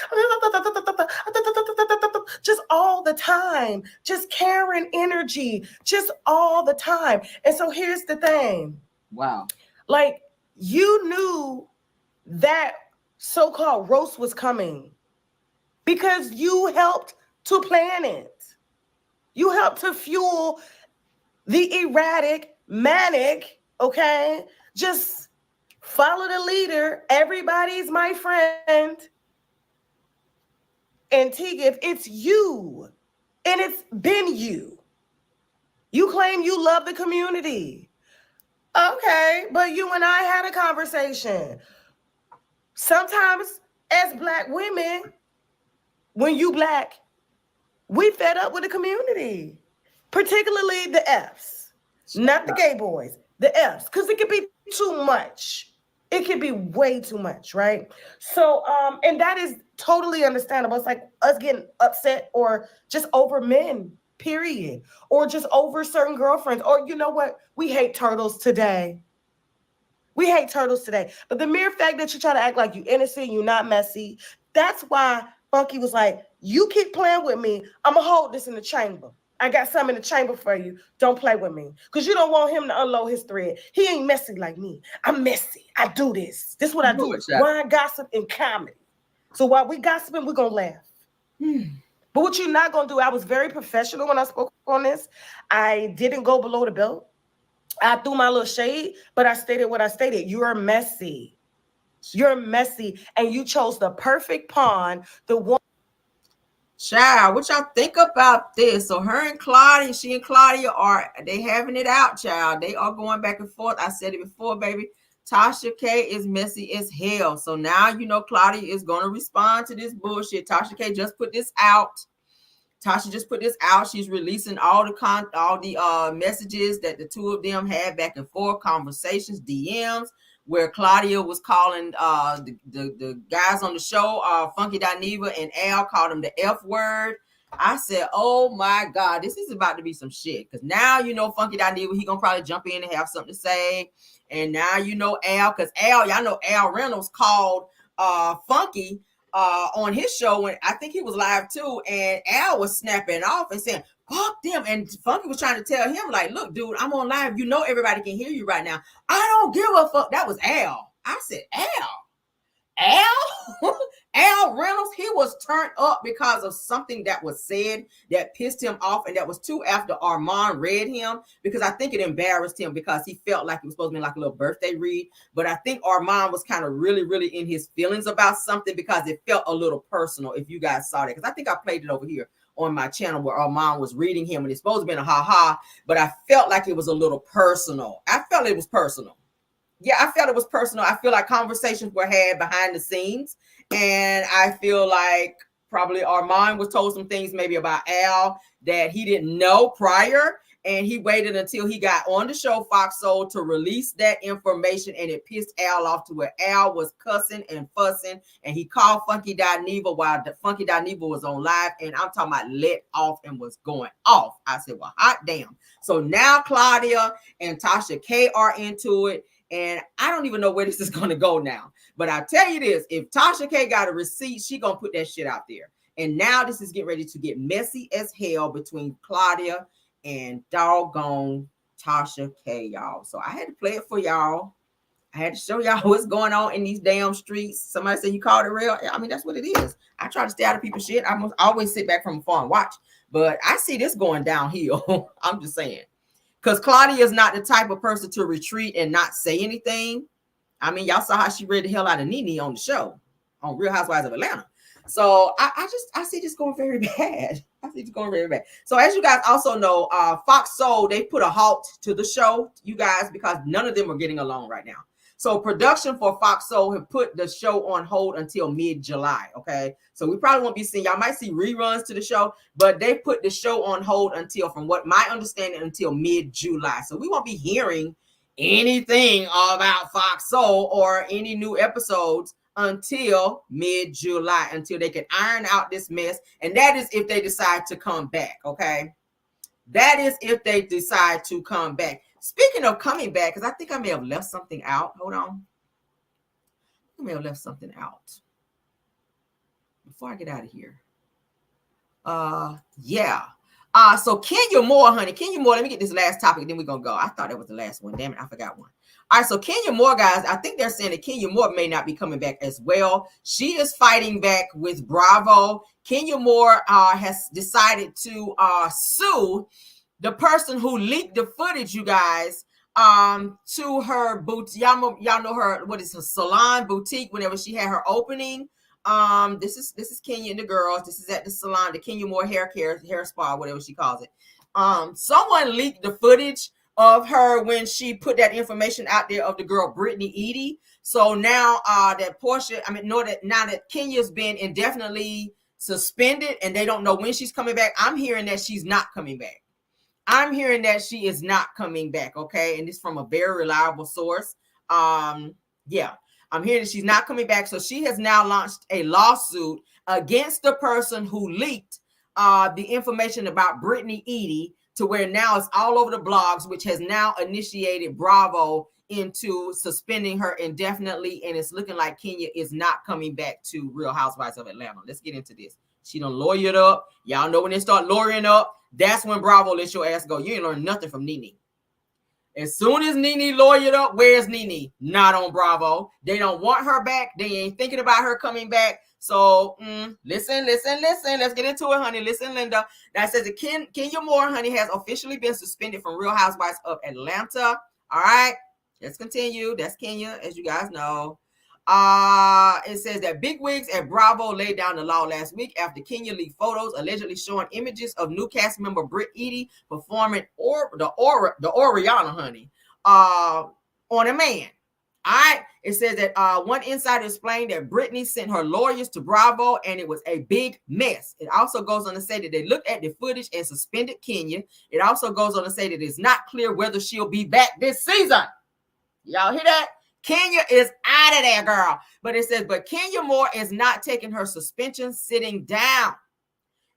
Just all the time. Just Karen energy. Just all the time. And so here's the thing. Wow. Like, you knew that so-called roast was coming because you helped to plan it. You help to fuel the erratic, manic, okay? Just follow the leader. Everybody's my friend. And T-Gift, it's you. And it's been you. You claim you love the community. Okay, but you and I had a conversation. Sometimes as Black women, when you Black, we fed up with the community, particularly the Fs, not the gay boys, the Fs, because it could be too much. It could be way too much, right? So, and that is totally understandable. It's like us getting upset or just over men, period, or just over certain girlfriends, or you know what? We hate turtles today. We hate turtles today. But the mere fact that you try to act like you innocent, you're not messy, that's why Funky was like, you keep playing with me, I'm going to hold this in the chamber. I got something in the chamber for you. Don't play with me. Because you don't want him to unload his thread. He ain't messy like me. I'm messy. I do this. This is what I do. Wine, gossip, and comedy. So while we gossiping, we're going to laugh. But what you're not going to do, I was very professional when I spoke on this. I didn't go below the belt. I threw my little shade, but I stated what I stated. You're messy. You're messy, and you chose the perfect pawn. The one. Child, what y'all think about this? So her and Claudia, she and Claudia they having it out, child. They are going back and forth. I said it before, baby. Tasha K is messy as hell. So now you know Claudia is going to respond to this bullshit. Tasha K just put this out. Tasha just put this out. She's releasing all the messages that the two of them had back and forth, conversations, DMs, where Claudia was calling the guys on the show, Funky Dineva and Al, called him the F word. I said, oh my God, this is about to be some shit. Because now you know Funky Dineva, he gonna probably jump in and have something to say. And now you know Al, because Al, y'all know Al Reynolds called Funky on his show, when I think he was live too, and Al was snapping off and saying, fuck them. And Funky was trying to tell him, like, look, dude, I'm on live. You know everybody can hear you right now. I don't give a fuck. That was Al. I said, Al Reynolds, he was turned up because of something that was said that pissed him off, and that was too after Armand read him, because I think it embarrassed him because he felt like it was supposed to be like a little birthday read. But I think Armand was kind of really in his feelings about something because it felt a little personal, if you guys saw that. Because I think I played it over here on my channel where Armand was reading him, and it's supposed to be a ha-ha, but I felt like it was a little personal. I felt it was personal. Yeah, I felt it was personal. I feel like conversations were had behind the scenes, and I feel like probably Armand was told some things maybe about Al that he didn't know prior, and he waited until he got on the show Fox Soul to release that information, and it pissed Al off to where Al was cussing and fussing, and he called Funky Dineva while the Funky Dineva was on live, and I'm talking about let off and was going off. I said, well, hot damn. So now Claudia and Tasha K are into it. And I don't even know where this is going to go now. But I'll tell you this, if Tasha K got a receipt, she going to put that shit out there. And now this is getting ready to get messy as hell between Claudia and doggone Tasha K, y'all. So I had to play it for y'all. I had to show y'all what's going on in these damn streets. Somebody said you called it real. I mean, that's what it is. I try to stay out of people's shit. I must always sit back from afar and watch. But I see this going downhill. I'm just saying. Because Claudia is not the type of person to retreat and not say anything. I mean, y'all saw how she read the hell out of Nene on the show, on Real Housewives of Atlanta. So I see this going very bad. I see this going very bad. So as you guys also know, Fox Soul, they put a halt to the show, you guys, because none of them are getting along right now. So production for Fox Soul have put the show on hold until mid-July, okay? So we probably won't be seeing, y'all might see reruns to the show, but they put the show on hold until, from what my understanding, until mid-July. So we won't be hearing anything about Fox Soul or any new episodes until mid-July, until they can iron out this mess. And that is if they decide to come back, okay? That is if they decide to come back. Speaking of coming back, because I think I may have left something out. Hold on. I may have left something out before I get out of here. Yeah. So Kenya Moore, honey. Kenya Moore, let me get this last topic, then we're going to go. I thought that was the last one. Damn it, I forgot one. All right, so Kenya Moore, guys, I think they're saying that Kenya Moore may not be coming back as well. She is fighting back with Bravo. Kenya Moore has decided to sue the person who leaked the footage, you guys, to her boutique. Y'all know her, what is her salon boutique, whenever she had her opening. This is Kenya and the girls. This is at the salon, the Kenya Moore hair spa, whatever she calls it. Someone leaked the footage of her when she put that information out there of the girl Brittany Edie. So now that Portia, now that Kenya's been indefinitely suspended and they don't know when she's coming back, I'm hearing that she's not coming back. I'm hearing that she is not coming back, okay? And it's from a very reliable source. Yeah, I'm hearing that she's not coming back. So she has now launched a lawsuit against the person who leaked the information about Brittany Edie, to where now it's all over the blogs, which has now initiated Bravo into suspending her indefinitely. And it's looking like Kenya is not coming back to Real Housewives of Atlanta. Let's get into this. She done lawyered up. Y'all know when they start lawyering up, that's when Bravo lets your ass go. You ain't learned nothing from Nene. As soon as Nene lawyered up, where's Nene? Not on Bravo. They don't want her back. They ain't thinking about her coming back. So listen. Let's get into it, honey. Listen, Linda. That says that Kenya Moore, honey, has officially been suspended from Real Housewives of Atlanta. All right. Let's continue. That's Kenya, as you guys know. It says that bigwigs at Bravo laid down the law last week after Kenya leaked photos allegedly showing images of new cast member Britt Edie performing the Oriana, honey, on a man. All right. It says that one insider explained that Brittany sent her lawyers to Bravo and it was a big mess. It also goes on to say that they looked at the footage and suspended Kenya. It also goes on to say that it's not clear whether she'll be back this season. Y'all hear that? Kenya is out of there, girl. But it says, but Kenya Moore is not taking her suspension sitting down.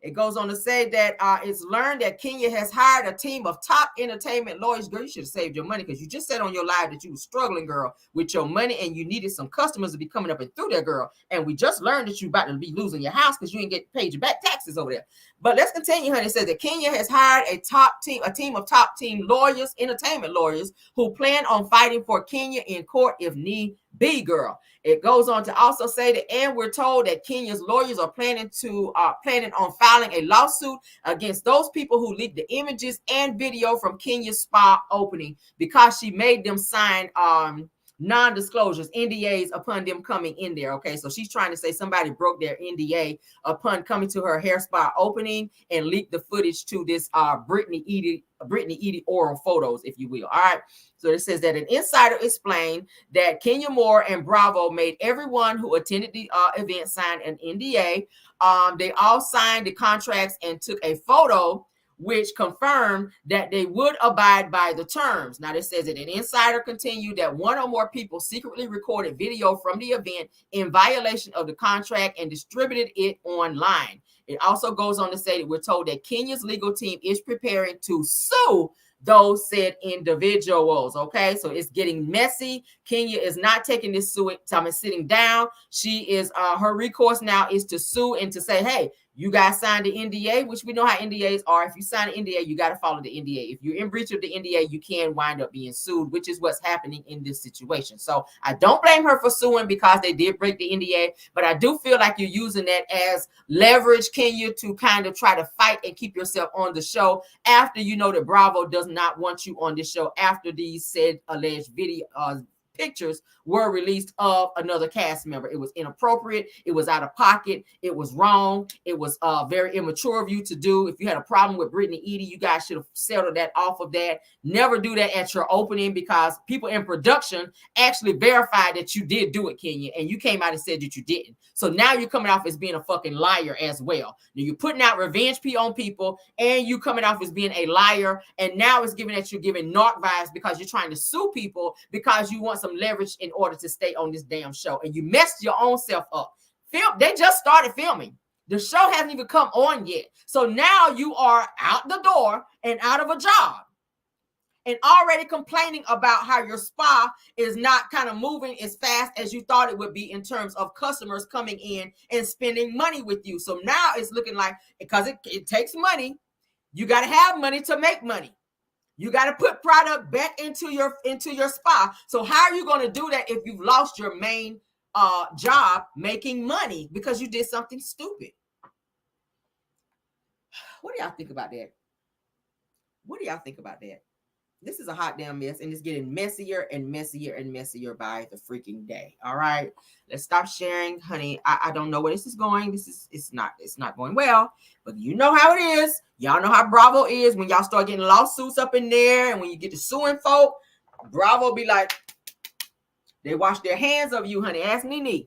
It goes on to say that it's learned that Kenya has hired a team of top entertainment lawyers. Girl, you should have saved your money, because you just said on your live that you were struggling, girl, with your money and you needed some customers to be coming up and through there, girl. And we just learned that you about to be losing your house because you ain't get paid your back taxes over there. But let's continue, honey. It says that Kenya has hired a team of top team lawyers, entertainment lawyers, who plan on fighting for Kenya in court if need be, girl. It goes on to also say that, and we're told that Kenya's lawyers are planning on filing a lawsuit against those people who leaked the images and video from Kenya's spa opening, because she made them sign non-disclosures, NDAs, upon them coming in there. Okay, so she's trying to say somebody broke their NDA upon coming to her hair spa opening and leaked the footage to this Brittany Edie oral photos, if you will. All right. So it says that an insider explained that Kenya Moore and Bravo made everyone who attended the event sign an NDA. They all signed the contracts and took a photo, which confirmed that they would abide by the terms. Now, this says that an insider continued that one or more people secretly recorded video from the event in violation of the contract and distributed it online. It also goes on to say that we're told that Kenya's legal team is preparing to sue those said individuals. Okay, so it's getting messy. Kenya is not taking this sitting down. She is her recourse now is to sue and to say, hey, you guys signed the NDA, which we know how NDAs are. If you sign an NDA, you got to follow the NDA. If you're in breach of the NDA, you can wind up being sued, which is what's happening in this situation. So I don't blame her for suing because they did break the NDA, but I do feel like you're using that as leverage, Kenya, to kind of try to fight and keep yourself on the show after you know that Bravo does not want you on this show after these said alleged pictures were released of another cast member. It was inappropriate. It was out of pocket. It was wrong. It was very immature of you to do. If you had a problem with Brittany Edie, you guys should have settled that off of that. Never do that at your opening, because people in production actually verified that you did do it, Kenya, and you came out and said that you didn't. So now you're coming off as being a fucking liar as well. Now you're putting out revenge P on people, and you coming off as being a liar, and now it's giving that you're giving narc vibes because you're trying to sue people because you want some leverage in order to stay on this damn show, and you messed your own self up. They just started filming. The show hasn't even come on yet. So now you are out the door and out of a job, and already complaining about how your spa is not kind of moving as fast as you thought it would be in terms of customers coming in and spending money with you. So now it's looking like, because it takes money, you got to have money to make money. You got to put product back into your spa. So how are you going to do that if you've lost your main job making money because you did something stupid? What do y'all think about that? What do y'all think about that? This is a hot damn mess, and it's getting messier and messier and messier by the freaking day. All right, let's stop sharing, honey. I don't know where this is going. It's not going well, but you know how it is. Y'all know how Bravo is when y'all start getting lawsuits up in there, and when you get to suing folk, Bravo be like, they wash their hands of you, honey. Ask Nene.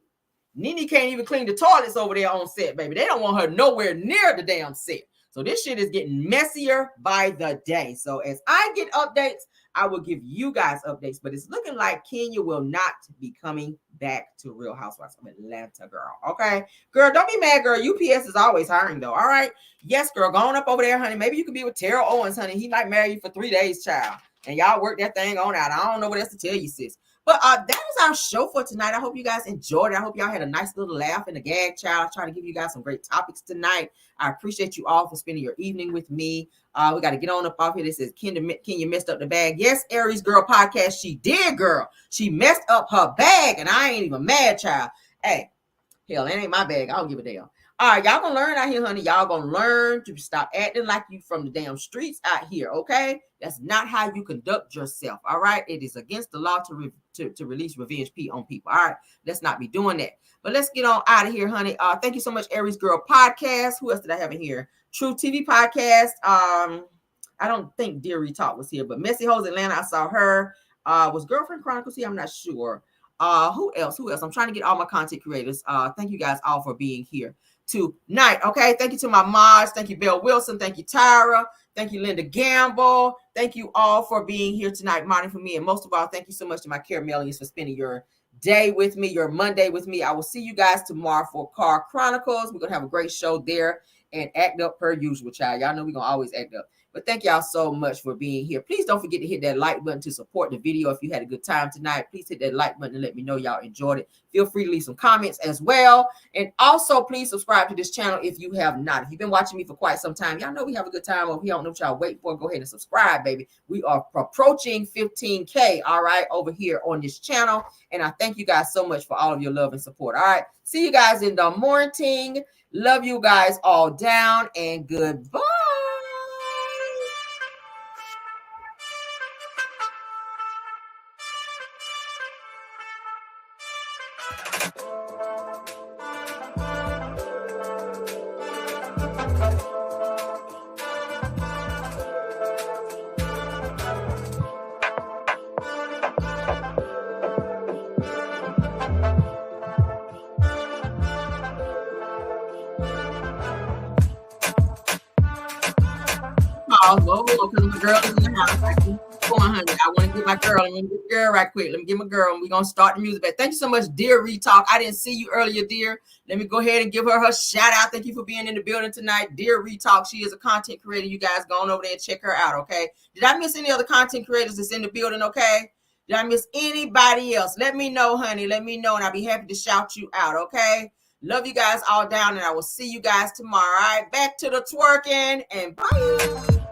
Nene can't even clean the toilets over there on set, baby. They don't want her nowhere near the damn set. So this shit is getting messier by the day. So as I get updates, I will give you guys updates. But it's looking like Kenya will not be coming back to Real Housewives of Atlanta, girl. Okay? Girl, don't be mad, girl. UPS is always hiring, though. All right? Yes, girl. Go on up over there, honey. Maybe you could be with Terrell Owens, honey. He might marry you for 3 days, child. And y'all work that thing on out. I don't know what else to tell you, sis. But that was our show for tonight. I hope you guys enjoyed it. I hope y'all had a nice little laugh and a gag, child. I try to give you guys some great topics tonight. I appreciate you all for spending your evening with me. We got to get on up off here. This is Kenya messed up the bag. Yes, Aries Girl Podcast. She did, girl. She messed up her bag, and I ain't even mad, child. Hey, hell, that ain't my bag. I don't give a damn. All right, y'all gonna learn out here, honey. Y'all gonna learn to stop acting like you from the damn streets out here, okay? That's not how you conduct yourself, all right? It is against the law to release revenge P on people, all right? Let's not be doing that. But let's get on out of here, honey. Thank you so much, Aries Girl Podcast. Who else did I have in here? True TV Podcast. I don't think Dear Retalk was here, but Messy Hoes Atlanta, I saw her. Was Girlfriend Chronicles here? I'm not sure. Who else? I'm trying to get all my content creators. Thank you guys all for being here tonight. Okay, thank you to my mods. Thank you, Bill Wilson. Thank you, Tyra. Thank you, Linda Gamble. Thank you all for being here tonight, modding for me. And most of all, thank you so much to my Caramelians for spending your day with me, your Monday with me. I will see you guys tomorrow for Car Chronicles. We're gonna have a great show there and act up per usual, child. Y'all know we're gonna always act up. But thank y'all so much for being here. Please don't forget to hit that like button to support the video. If you had a good time tonight, please hit that like button and let me know y'all enjoyed it. Feel free to leave some comments as well. And also, please subscribe to this channel if you have not. If you've been watching me for quite some time, y'all know we have a good time over here. I don't know what y'all waiting for. Go ahead and subscribe, baby. We are approaching 15K, all right, over here on this channel. And I thank you guys so much for all of your love and support. All right. See you guys in the morning. Love you guys all down, and goodbye. Because my girl is in the house. I keep going, honey. I want to get my girl. Let me get the girl right quick. Let me get my girl, and we're going to start the music back. Thank you so much, Dear Retalk. I didn't see you earlier, dear. Let me go ahead and give her shout out. Thank you for being in the building tonight. Dear Retalk, she is a content creator. You guys go on over there and check her out, okay? Did I miss any other content creators that's in the building, okay? Did I miss anybody else? Let me know, honey. Let me know, and I'll be happy to shout you out, okay? Love you guys all down, and I will see you guys tomorrow. All right, back to the twerking, and bye.